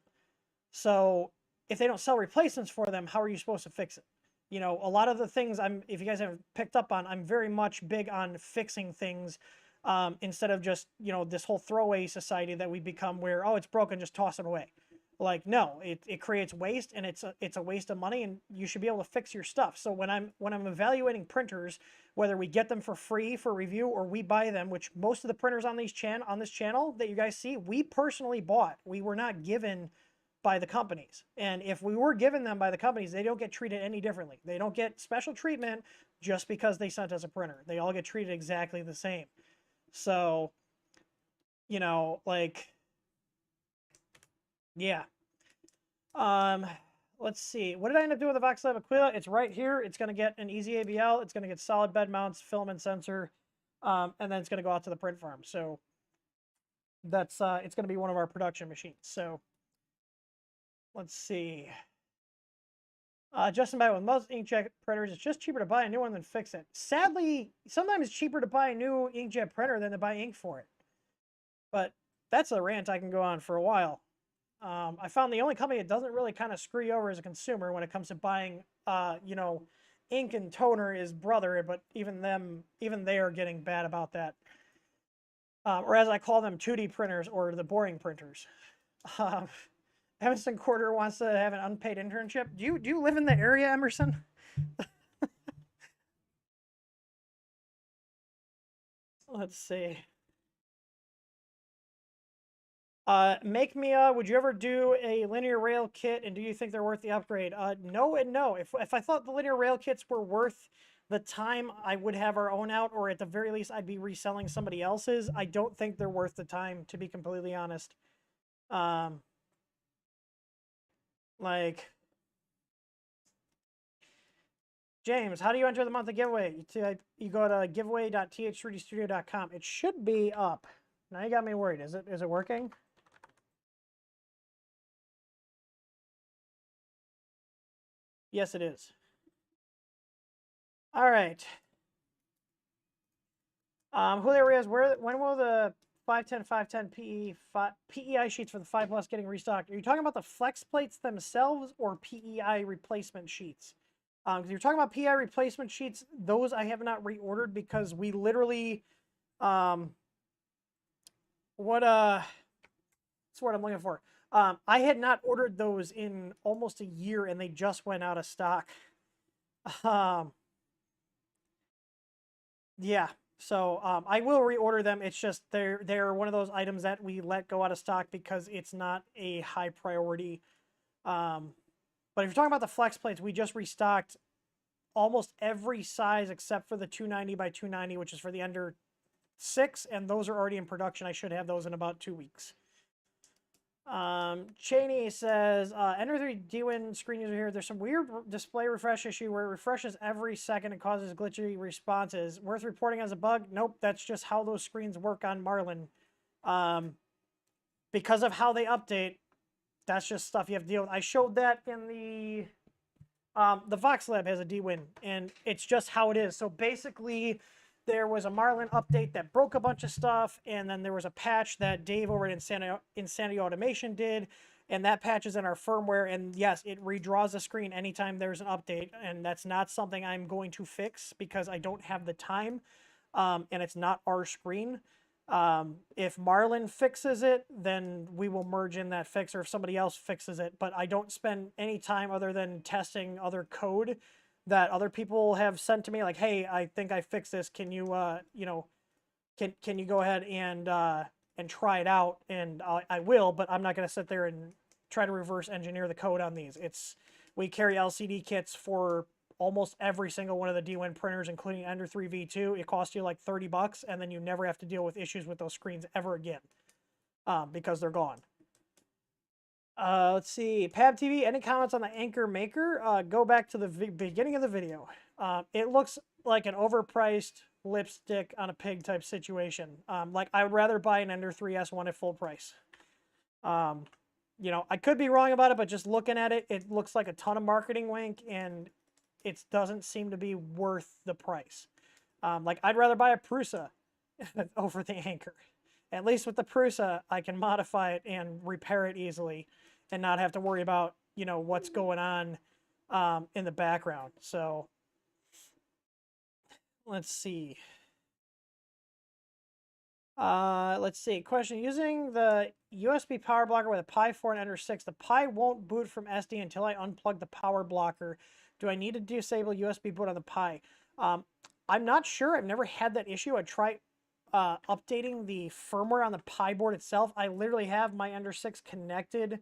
So if they don't sell replacements for them, how are you supposed to fix it? You know, a lot of the things if you guys haven't picked up on, I'm very much big on fixing things instead of just, you know, this whole throwaway society that we become where, oh, it's broken, just toss it away. Like, no, it creates waste, and it's a waste of money, and you should be able to fix your stuff. So when I'm evaluating printers, whether we get them for free for review or we buy them, which most of the printers on this channel that you guys see, we personally bought. We were not given by the companies. And if we were given them by the companies, they don't get treated any differently. They don't get special treatment just because they sent us a printer. They all get treated exactly the same. So, you know, like, yeah. Let's see. What did I end up doing with the VoxLab Aquila? It's right here. It's going to get an easy ABL. It's going to get solid bed mounts, filament sensor, and then it's going to go out to the print farm. So that's it's going to be one of our production machines. So let's see. Justin, by with most inkjet printers, it's just cheaper to buy a new one than fix it. Sadly, sometimes it's cheaper to buy a new inkjet printer than to buy ink for it. But that's a rant I can go on for a while. I found the only company that doesn't really kind of screw you over as a consumer when it comes to buying, you know, ink and toner is Brother, but even they are getting bad about that. Or as I call them, 2D printers or the boring printers. Emerson Quarter wants to have an unpaid internship. Do you live in the area, Emerson? Let's see. Make me would you ever do a linear rail kit, and do you think they're worth the upgrade? No and no. If I thought the linear rail kits were worth the time, I would have our own out, or at the very least I'd be reselling somebody else's. I don't think they're worth the time, to be completely honest. Like, James, how do you enter the monthly giveaway? You go to giveaway.th3dstudio.com. It should be up. Now you got me worried. Is it working? Yes, it is. All right. Julio Reyes, when will the 510 PEI sheets for the 5+ getting restocked? Are you talking about the flex plates themselves or PEI replacement sheets? Because you're talking about PEI replacement sheets, those I have not reordered because we literally, that's what I'm looking for. I had not ordered those in almost a year, and they just went out of stock. Yeah. So I will reorder them. It's just they're one of those items that we let go out of stock because it's not a high priority. But if you're talking about the flex plates, we just restocked almost every size except for the 290 by 290, which is for the Ender 6, and those are already in production. I should have those in about 2 weeks. Cheney says, Ender 3 D-Win screen user here. There's some weird display refresh issue where it refreshes every second and causes glitchy responses. Worth reporting as a bug? Nope, that's just how those screens work on Marlin. Because of how they update, that's just stuff you have to deal with. I showed that in the VoxLab has a D-Win, and it's just how it is. So basically, there was a Marlin update that broke a bunch of stuff, and then there was a patch that Dave over at Insanity Automation did, and that patch is in our firmware, and yes, it redraws the screen anytime there's an update, and that's not something I'm going to fix because I don't have the time, and it's not our screen. If Marlin fixes it, then we will merge in that fix, or if somebody else fixes it, but I don't spend any time other than testing other code that other people have sent to me, like, hey, I think I fixed this. Can you, you know, can you go ahead and try it out? And I will, but I'm not going to sit there and try to reverse engineer the code on these. We carry LCD kits for almost every single one of the D-Win printers, including Ender 3 V2. It costs you like $30, and then you never have to deal with issues with those screens ever again because they're gone. Let's see. Pab TV, any comments on the AnkerMake? Go back to the beginning of the video. It looks like an overpriced lipstick on a pig type situation. Like, I would rather buy an Ender 3 S1 at full price. you know, I could be wrong about it, but just looking at it, it looks like a ton of marketing wink, and it doesn't seem to be worth the price. Like, I'd rather buy a Prusa over the Anker. At least with the Prusa, I can modify it and repair it easily and not have to worry about, you know, what's going on in the background. So, let's see. Let's see. Question: using the USB power blocker with a Pi 4 and Ender 6, the Pi won't boot from SD until I unplug the power blocker. Do I need to disable USB boot on the Pi? I'm not sure. I've never had that issue. I tried updating the firmware on the Pi board itself. I literally have my Ender 6 connected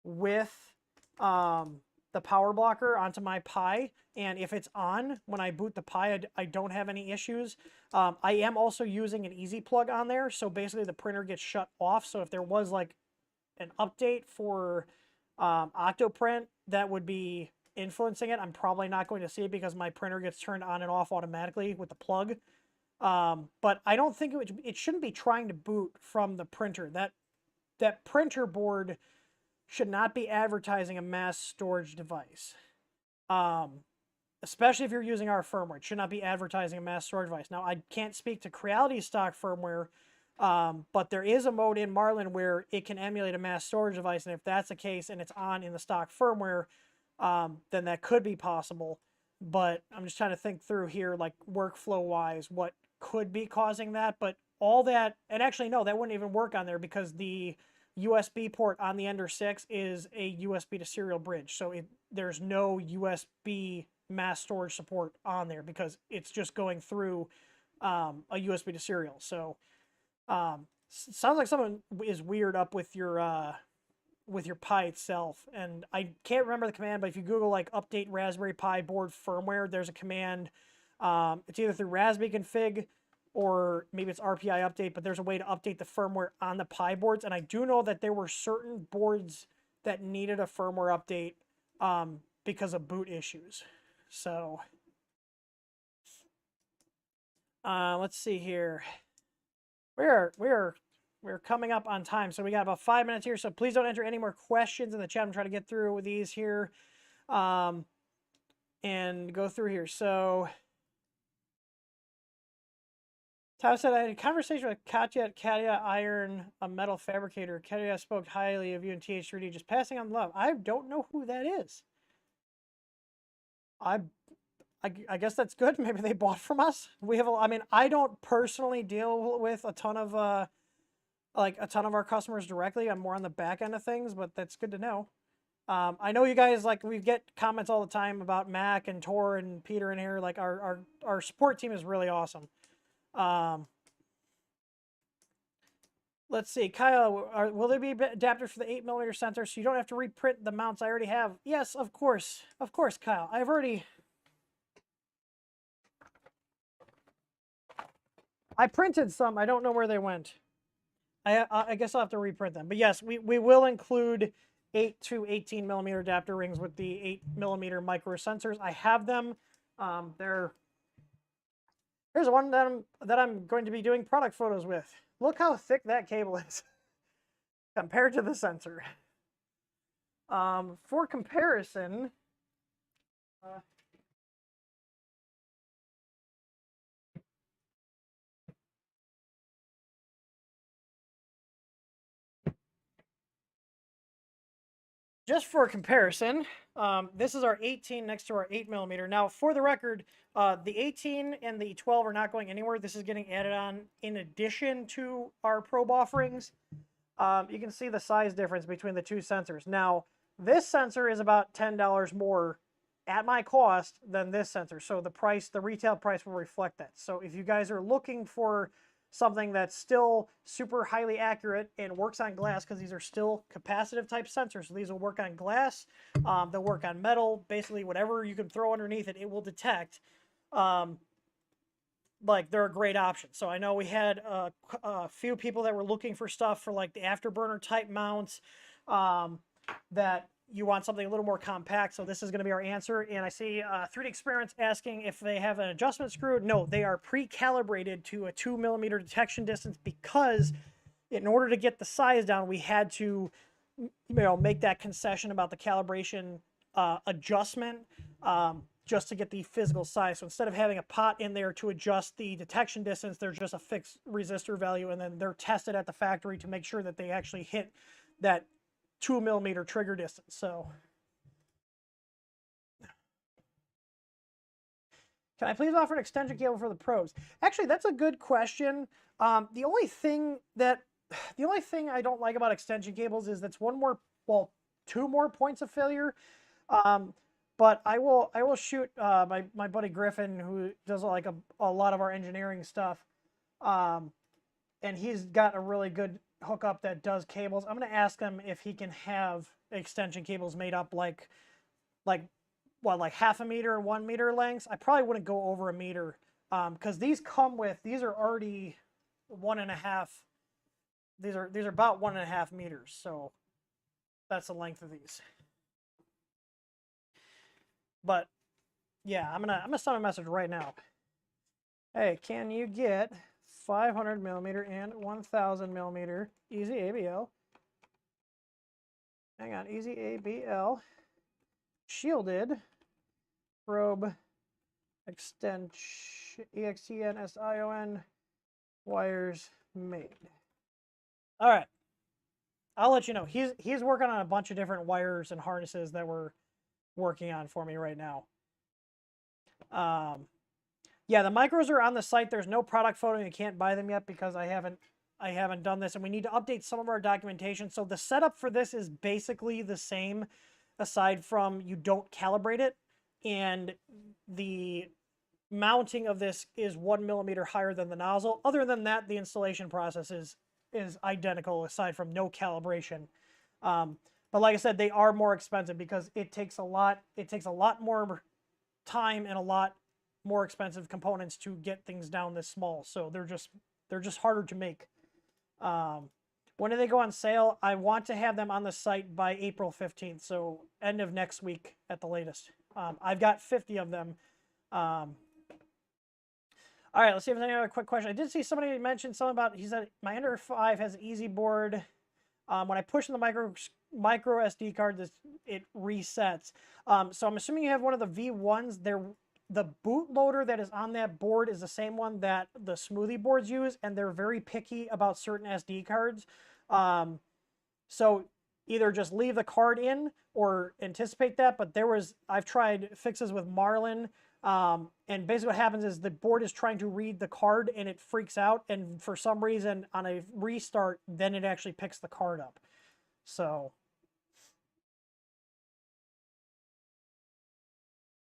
with the power blocker onto my Pi, and if it's on when I boot the Pi, I don't have any issues. I am also using an easy plug on there, so basically the printer gets shut off. So if there was like an update for Octoprint that would be influencing it, I'm probably not going to see it because my printer gets turned on and off automatically with the plug. But I don't think it shouldn't be trying to boot from the printer. That printer board should not be advertising a mass storage device. Especially if you're using our firmware. It should not be advertising a mass storage device. Now, I can't speak to Creality's stock firmware, but there is a mode in Marlin where it can emulate a mass storage device, and if that's the case and it's on in the stock firmware, then that could be possible. But I'm just trying to think through here, like workflow-wise, what could be causing that. But all that, and actually, no, that wouldn't even work on there because the USB port on the Ender 6 is a USB to serial bridge. So there's no USB mass storage support on there because it's just going through a USB to serial. So sounds like something is weird up with your Pi itself. And I can't remember the command, but if you Google like update Raspberry Pi board firmware, there's a command. It's either through Raspberry config or maybe it's RPI update, but there's a way to update the firmware on the Pi boards. And I do know that there were certain boards that needed a firmware update because of boot issues. So let's see here. We're coming up on time, so we got about 5 minutes here. So please don't enter any more questions in the chat. I'm trying to get through these here and go through here. So Tao said, I had a conversation with Katya at Katya Iron, a metal fabricator. Katya spoke highly of you and TH3D, just passing on love. I don't know who that is. I guess that's good. Maybe they bought from us. We have, I mean, I don't personally deal with a ton of our customers directly. I'm more on the back end of things, but that's good to know. I know you guys, like, we get comments all the time about Mac and Tor and Peter in here. Like, our support team is really awesome. Let's see, Kyle, will there be adapters for the 8mm sensor so you don't have to reprint the mounts I already have? Yes, of course, Kyle. I printed some. I don't know where they went. I guess I'll have to reprint them. But yes, we will include 8 to 18mm adapter rings with the 8mm micro sensors. I have them. Here's one that I'm going to be doing product photos with. Look how thick that cable is compared to the sensor. For comparison, just for comparison, this is our 18 next to our 8mm. Now, for the record, the 18 and the 12 are not going anywhere. This is getting added on in addition to our probe offerings. You can see the size difference between the two sensors. Now, this sensor is about $10 more at my cost than this sensor. So the retail price will reflect that. So if you guys are looking for something that's still super highly accurate and works on glass, because these are still capacitive type sensors. So these will work on glass, they'll work on metal, basically whatever you can throw underneath it, it will detect. Like, they're a great option. So I know we had a few people that were looking for stuff for like the afterburner type mounts, that you want something a little more compact. So this is going to be our answer. And I see 3D Experiments asking if they have an adjustment screw. No, they are pre-calibrated to a 2mm detection distance because in order to get the size down, we had to make that concession about the calibration adjustment just to get the physical size. So instead of having a pot in there to adjust the detection distance, there's just a fixed resistor value, and then they're tested at the factory to make sure that they actually hit that 2 millimeter trigger distance. So can I please offer an extension cable for the probes? Actually, that's a good question. The only thing I don't like about extension cables is that's two more points of failure. But I will shoot my buddy Griffin, who does like a lot of our engineering stuff, and he's got a really good hookup that does cables. I'm gonna ask him if he can have extension cables made up like half a meter, 1 meter lengths. I probably wouldn't go over a meter, because these are already 1.5. These are about 1.5 meters, so that's the length of these. But yeah, I'm gonna send a message right now. Hey, can you get 500 millimeter and 1000 millimeter easy ABL? Hang on, easy ABL shielded probe extension EXTN wires made. All right, I'll let you know. He's working on a bunch of different wires and harnesses that we're working on for me right now. Yeah, the micros are on the site. There's no product photo. You can't buy them yet because I haven't done this, and we need to update some of our documentation. So the setup for this is basically the same, aside from you don't calibrate it, and the mounting of this is 1 millimeter higher than the nozzle. Other than that, the installation process is identical, aside from no calibration. But like I said, they are more expensive because it takes a lot more time and a lot more expensive components to get things down this small. So they're just harder to make. When do they go on sale? I want to have them on the site by April 15th, so end of next week at the latest. I've got 50 of them. All right, let's see if there's any other quick question. I did see somebody mention something about, he said, my Ender 5 has an easy board. When I push in the micro SD card, it resets. So I'm assuming you have one of the V1s. The bootloader that is on that board is the same one that the smoothie boards use, and they're very picky about certain SD cards. So either just leave the card in or anticipate that. But I've tried fixes with Marlin, and basically what happens is the board is trying to read the card and it freaks out, and for some reason on a restart, then it actually picks the card up. So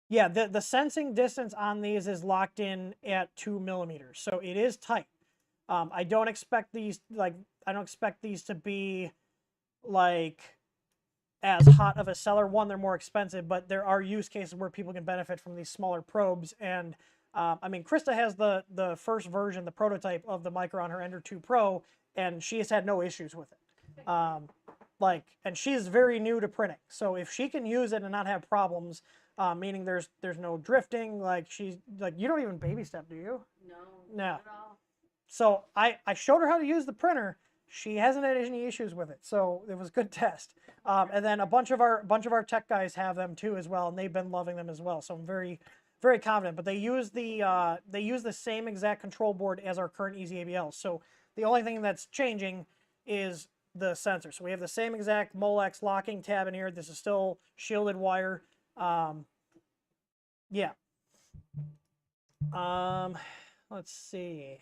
yeah, the sensing distance on these is locked in at 2 millimeters, so it is tight. I don't expect these to be like as hot of a seller. One, they're more expensive, but there are use cases where people can benefit from these smaller probes. And I mean, Krista has the first version, the prototype of the micro on her Ender 2 Pro, and she has had no issues with it. And she's very new to printing, so if she can use it and not have problems, meaning there's no drifting, she's like, you don't even baby step, do you? No. Not at all. So I showed her how to use the printer. She hasn't had any issues with it, so it was a good test. And then a bunch of our tech guys have them too as well, and they've been loving them as well. So I'm very, very confident. But they use the same exact control board as our current Easy ABL. So the only thing that's changing is the sensor. So we have the same exact Molex locking tab in here. This is still shielded wire. Yeah. Let's see.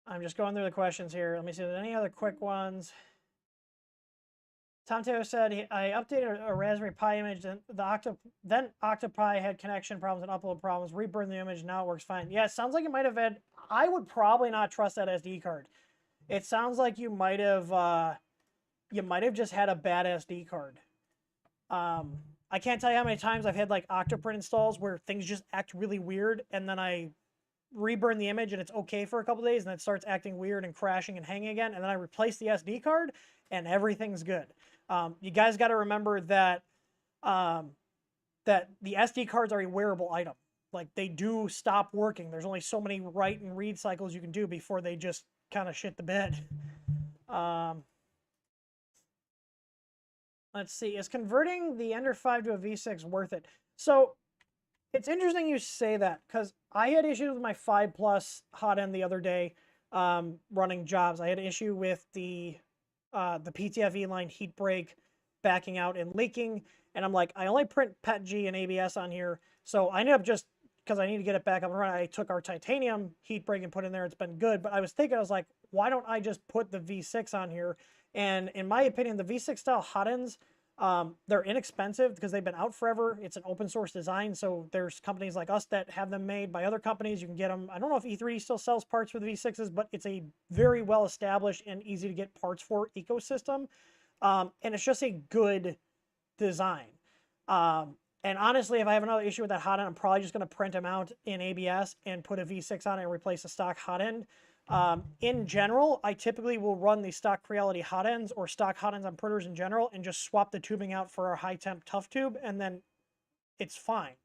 I'm just going through the questions here. Let me see if there's any other quick ones. Tom Taylor said, I updated a Raspberry Pi image, then Octopi had connection problems and upload problems, reburned the image, now it works fine. Yeah, it sounds like it might have had, I would probably not trust that SD card. It sounds like you might have just had a bad SD card. I can't tell you how many times I've had like Octoprint installs where things just act really weird, and then I reburn the image and it's okay for a couple days, and then it starts acting weird and crashing and hanging again, and then I replace the SD card and everything's good. You guys got to remember that that the SD cards are a wearable item. Like, they do stop working. There's only so many write and read cycles you can do before they just kind of shit the bed. Let's see. Is converting the Ender 5 to a V6 worth it? So it's interesting you say that because I had issues with my 5 Plus hot end the other day running jobs. I had an issue with the PTFE line heat break backing out and leaking. And I'm like, I only print PETG and ABS on here. So I ended up just, because I need to get it back up and running, I took our titanium heat break and put in there. It's been good. But I was thinking, I was like, why don't I just put the V6 on here? And in my opinion, the V6 style hot ends, they're inexpensive because they've been out forever. It's an open source design. So there's companies like us that have them made by other companies. You can get them. I don't know if E3 still sells parts for the V6s, but it's a very well established and easy to get parts for ecosystem. And it's just a good design. And honestly, if I have another issue with that hot end, I'm probably just going to print them out in ABS and put a V6 on it and replace the stock hot end. In general, I typically will run the stock Creality hot ends or stock hot ends on printers in general and just swap the tubing out for our high temp tough tube, and then it's fine.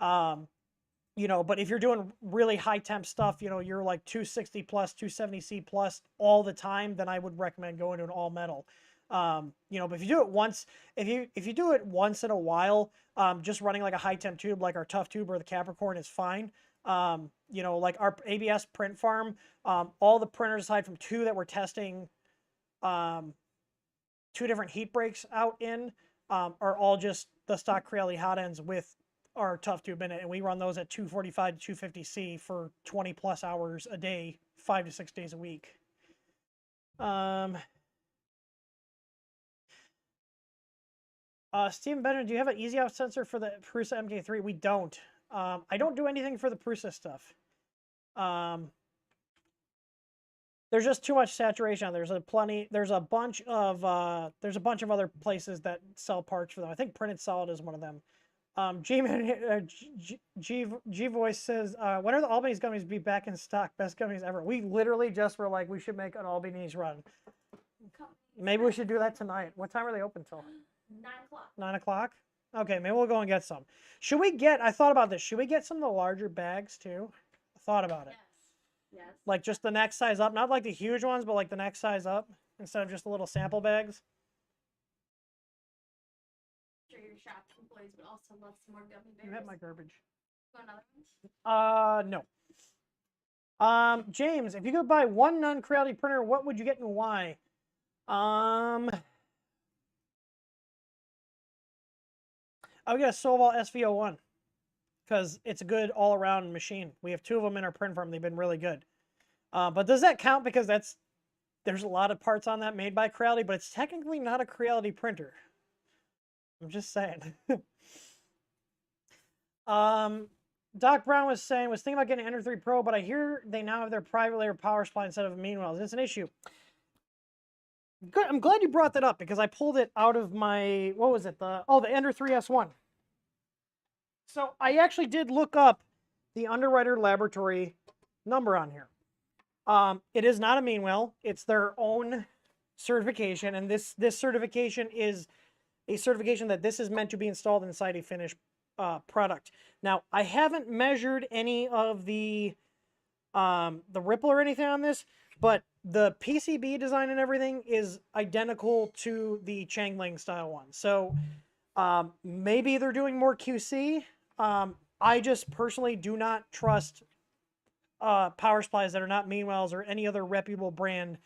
You know, but if you're doing really high temp stuff, you know, you're like 260 plus, 270C plus all the time, then I would recommend going to an all metal. You know, but if you do it once, if you do it once in a while, just running like a high temp tube like our tough tube or the Capricorn is fine. You know, like our ABS print farm, all the printers aside from 2 that we're testing 2 different heat breaks out in are all just the stock Creality hot ends with our tough tube in it, and we run those at 245 to 250C for 20 plus hours a day, 5 to 6 days a week. Steven Benjamin, do you have an easy out sensor for the Prusa MK3? We don't. I don't do anything for the Prusa stuff. There's just too much saturation. There's a bunch of other places that sell parts for them. I think Printed Solid is one of them. G Voice says, when are the Albanese gummies be back in stock? Best gummies ever. We literally just were like, we should make an Albanese run. Maybe we should do that tonight. What time are they open till? 9 o'clock. 9 o'clock? Okay, maybe we'll go and get some. Should we get, I thought about this, should we get some of the larger bags too? I thought about it. Yes. Like just the next size up, not like the huge ones, but like the next size up instead of just the little sample bags. I'm sure your shop employees would also love some more gummy bears. You hit my garbage. Want another one? No. James, if you could buy one non-Creality printer, what would you get and why? I would get a Soval SV01 because it's a good all-around machine. We have 2 of them in our print farm. They've been really good. But does that count? Because there's a lot of parts on that made by Creality, but it's technically not a Creality printer. I'm just saying. Doc Brown was thinking about getting an Ender 3 Pro, but I hear they now have their private layer power supply instead of meanwhile. Is this an issue? Good. I'm glad you brought that up because I pulled it out of my, what was it? The Ender 3S1. So I actually did look up the Underwriter Laboratory number on here. It is not a meanwheel. It's their own certification, and this certification is a certification that this is meant to be installed inside a finished product. Now, I haven't measured any of the ripple or anything on this, but the PCB design and everything is identical to the Changling style one. So maybe they're doing more QC. I just personally do not trust power supplies that are not Meanwells or any other reputable brand,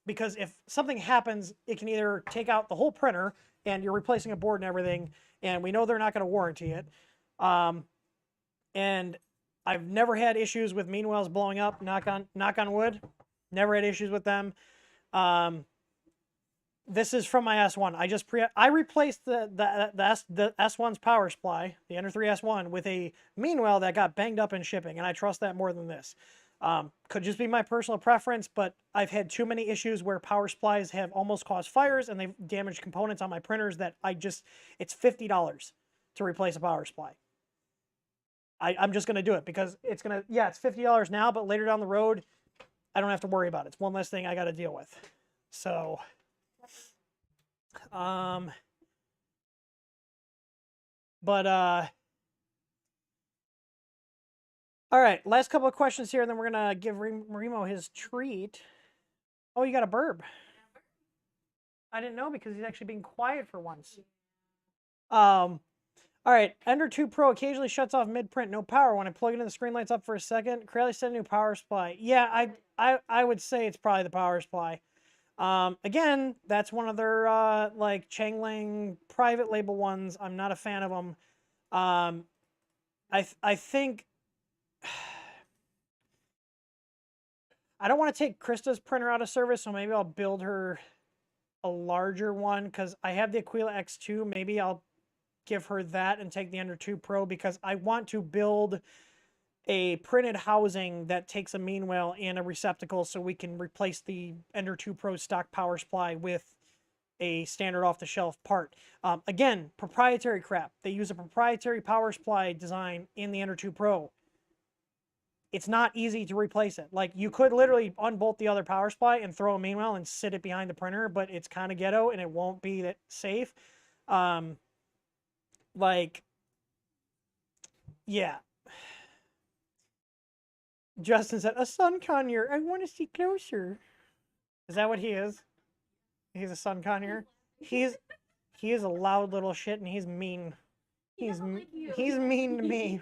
because if something happens, it can either take out the whole printer and you're replacing a board and everything, and we know they're not going to warranty it. And I've never had issues with Meanwells blowing up. Knock on wood. Never had issues with them. This is from my S1. I replaced the S1's power supply, the Ender 3 S1, with a Meanwell that got banged up in shipping, and I trust that more than this. Could just be my personal preference, but I've had too many issues where power supplies have almost caused fires and they've damaged components on my printers that it's $50 to replace a power supply. I'm just going to do it because it's $50 now, but later down the road, I don't have to worry about it. It's one less thing I got to deal with. So, all right, last couple of questions here, and then we're going to give Remo his treat. Oh, you got a burb. I didn't know because he's actually being quiet for once. All right, Ender 2 Pro occasionally shuts off mid-print, no power. When I plug it in, the screen lights up for a second. Corelli said a new power supply. Yeah, I would say it's probably the power supply. Again, that's one of their like Changling private label ones. I'm not a fan of them. I think I don't want to take Krista's printer out of service, so maybe I'll build her a larger one because I have the Aquila X2. Maybe I'll give her that and take the Ender 2 Pro because I want to build a printed housing that takes a mean well and a receptacle so we can replace the Ender 2 Pro stock power supply with a standard off-the-shelf part. Again, proprietary crap. They use a proprietary power supply design in the Ender 2 Pro. It's not easy to replace it. Like, you could literally unbolt the other power supply and throw a mean well and sit it behind the printer, but it's kind of ghetto and it won't be that safe. Like, yeah. Justin said, a sun conure. I want to see closer. Is that what he is? He's a sun conure? He is a loud little shit and he's mean. He's mean to me.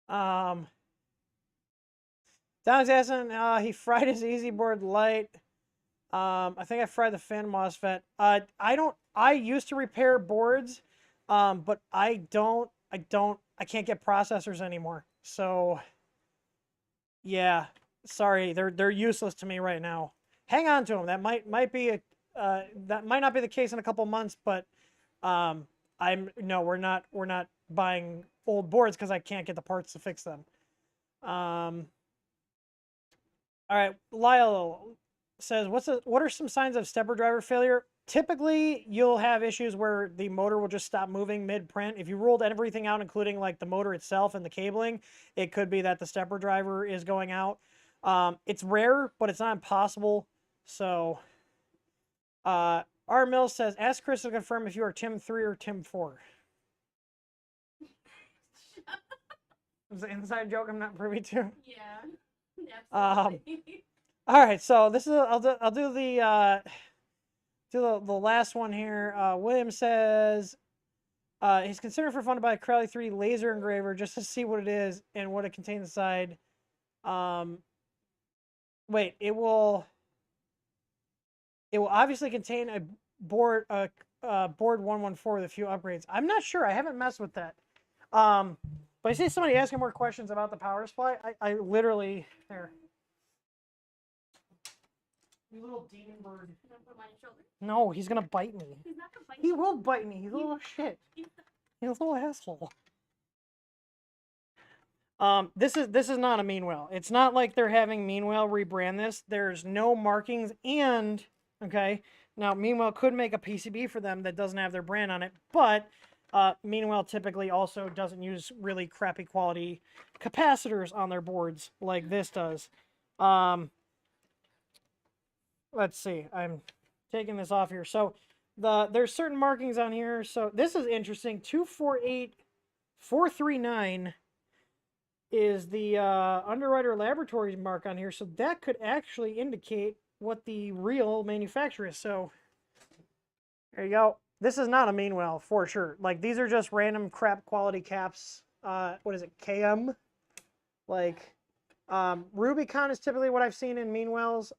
Don's asking, he fried his EZ board light. I think I fried the fan MOSFET. I used to repair boards, but I can't get processors anymore. So yeah, sorry, they're useless to me right now. Hang on to them. That might be a that might not be the case in a couple months, but we're not buying old boards because I can't get the parts to fix them. All right, Lyle says, what are some signs of stepper driver failure? Typically, you'll have issues where the motor will just stop moving mid-print. If you ruled everything out, including like the motor itself and the cabling, it could be that the stepper driver is going out. It's rare, but it's not impossible. So, R. Mills says, ask Chris to confirm if you are Tim 3 or Tim 4. It's an inside joke I'm not privy to. Yeah, absolutely. All right, so this is I'll do the last one here. William says he's considering for fun to buy a Crowley 3 laser engraver just to see what it is and what it contains inside. Wait, it will obviously contain a board board 114 with a few upgrades. I'm not sure. I haven't messed with that. But I see somebody asking more questions about the power supply. I literally there. You little demon bird. You wanna put him on your shoulder? No, he's gonna bite me. He's not gonna bite He you. will bite me. He's a little shit. He's He's a little asshole. This is not a mean well. It's not like they're having mean well rebrand this. There's no markings and okay. Now Meanwell could make a PCB for them that doesn't have their brand on it, but Meanwell typically also doesn't use really crappy quality capacitors on their boards like this does. Let's see. I'm taking this off here. So there's certain markings on here. So this is interesting. 248439 is the Underwriter Laboratories mark on here. So that could actually indicate what the real manufacturer is. So there you go. This is not a Meanwell for sure. Like, these are just random crap quality caps. What is it? KM? Like, Rubicon is typically what I've seen in Meanwells.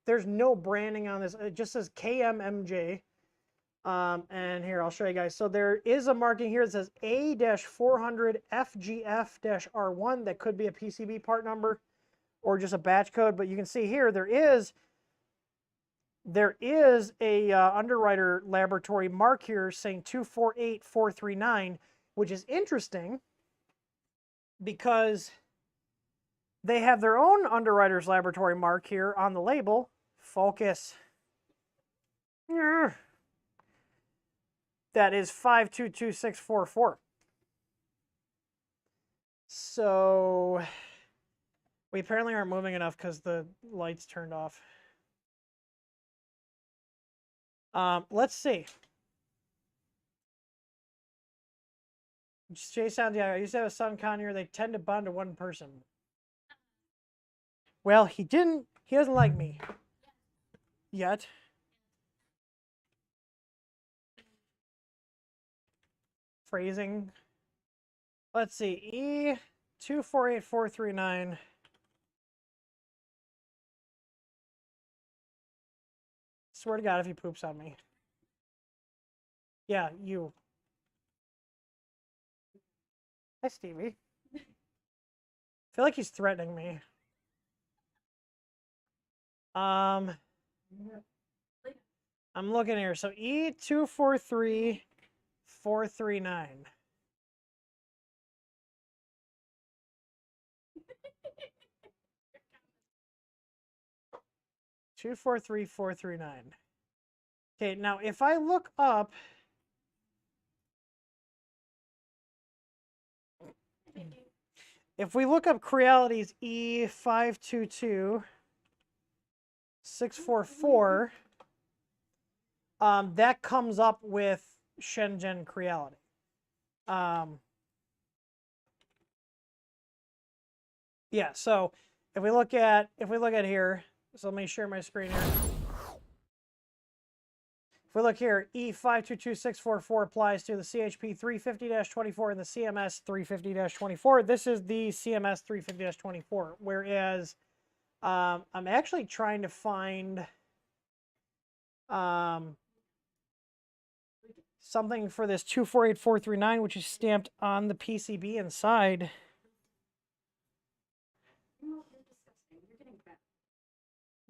There's no branding on this. It just says KMMJ. And here, I'll show you guys. So there is a marking here that says A-400FGF-R1. That could be a PCB part number or just a batch code. But you can see here, there is a Underwriter Laboratory mark here saying 248439, which is interesting because they have their own Underwriter's Laboratory mark here on the label. Focus. That is 522644. So we apparently aren't moving enough because the lights turned off. Let's see. Jay Sound, yeah, I used to have a son conure. They tend to bond to one person. Well, he doesn't like me. Yet. phrasing. Let's see, E248439. Swear to God if he poops on me. Yeah, you. Hi, Stevie. I feel like he's threatening me. I'm looking here. So E243439. 243439. Okay, now if I look up, if we look up Creality's E522644, that comes up with Shenzhen Creality. Yeah, so if we look at here, so let me share my screen here. If we look here, E522644 applies to the CHP 350-24 and the CMS 350-24. This is the CMS 350-24, whereas I'm actually trying to find something for this 248439, which is stamped on the PCB inside.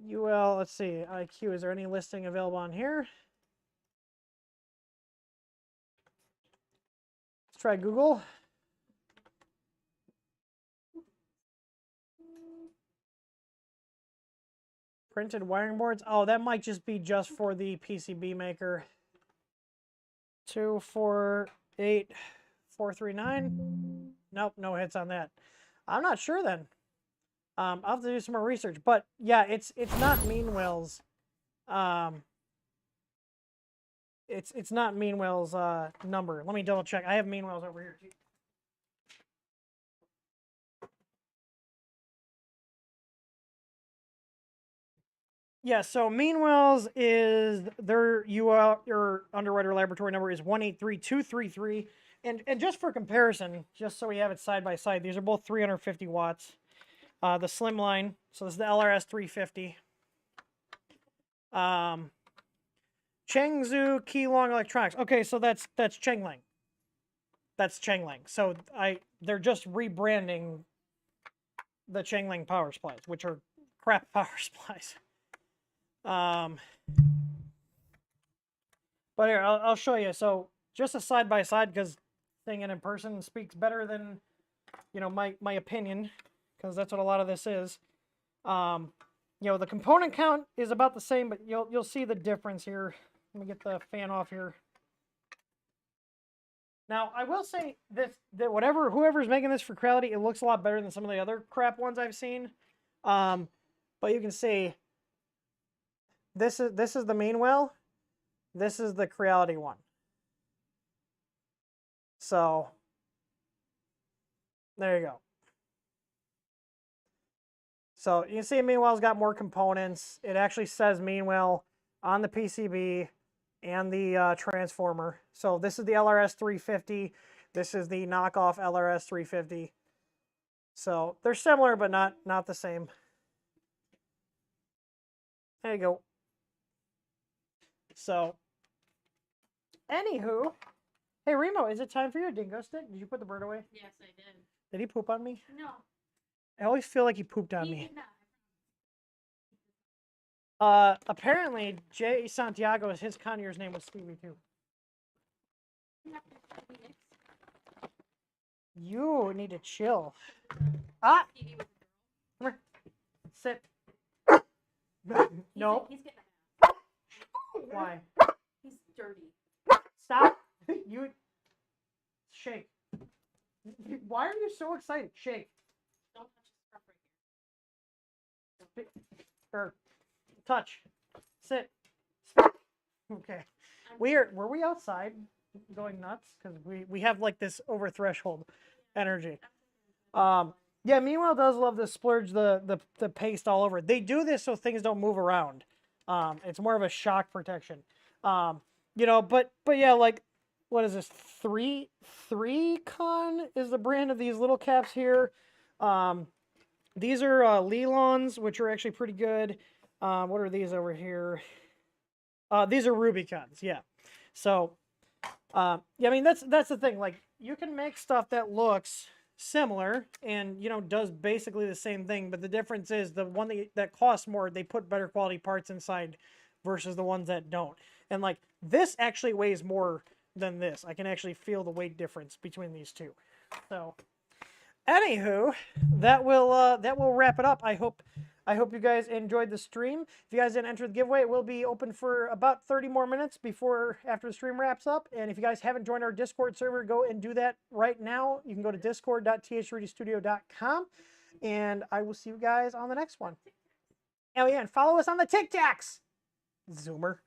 UL, let's see, IQ, is there any listing available on here? Let's try Google. Printed wiring boards. Oh, that might just be just for the PCB maker. 248439. Nope, no hits on that. I'm not sure then. I'll have to do some more research, but yeah, it's not Meanwell's. It's not Meanwell's number. Let me double check. I have Meanwell's over here too. Yeah, so Meanwell's is your underwriter laboratory number is 183233, and just for comparison, just so we have it side by side, these are both 350 watts. The slimline, so this is the LRS 350. Chengzu Keylong Electronics. Okay, so that's Chengling. That's Chengling. So they're just rebranding the Chengling power supplies, which are crap power supplies. But here, I'll show you. So just a side by side, because seeing it in person speaks better than, you know, my opinion, because that's what a lot of this is. You know, the component count is about the same, but you'll see the difference here. Let me get the fan off here. Now, I will say that whoever's making this for Creality, it looks a lot better than some of the other crap ones I've seen. But you can see this is the Meanwell. This is the Creality one. So there you go. So you can see Meanwell's got more components. It actually says Meanwell on the PCB and the transformer. So this is the LRS 350. This is the knockoff LRS 350. So they're similar, but not the same. There you go. So, anywho, hey Remo, is it time for your dingo stick? Did you put the bird away? Yes, I did. Did he poop on me? No. I always feel like he pooped on He me. did not. Apparently, Jay Santiago, his Conyers name was Stevie too. You need to chill. Ah! Stevie was Come here. Sit. no. No. He's getting Why? He's dirty. Stop. You shake. Why are you so excited? Shake. Don't touch his scruff right here. Or touch. Sit. Okay. Were we outside going nuts? Because we have like this over threshold energy. Yeah, Meanwell does love to splurge the paste all over. They do this so things don't move around. It's more of a shock protection. You know, but yeah, like what is this? 3Con is the brand of these little caps here. These are Lelons, which are actually pretty good. What are these over here? These are Rubicons, yeah. So, yeah, I mean, that's the thing. Like, you can make stuff that looks similar and, you know, does basically the same thing, but the difference is the one that costs more, they put better quality parts inside versus the ones that don't. And, like, this actually weighs more than this. I can actually feel the weight difference between these two. So, anywho, that will wrap it up. I hope you guys enjoyed the stream. If you guys didn't enter the giveaway, it will be open for about 30 more minutes after the stream wraps up. And if you guys haven't joined our Discord server, go and do that right now. You can go to discord.threadystudio.com, and I will see you guys on the next one. Oh yeah, and follow us on the TikToks, Zoomer.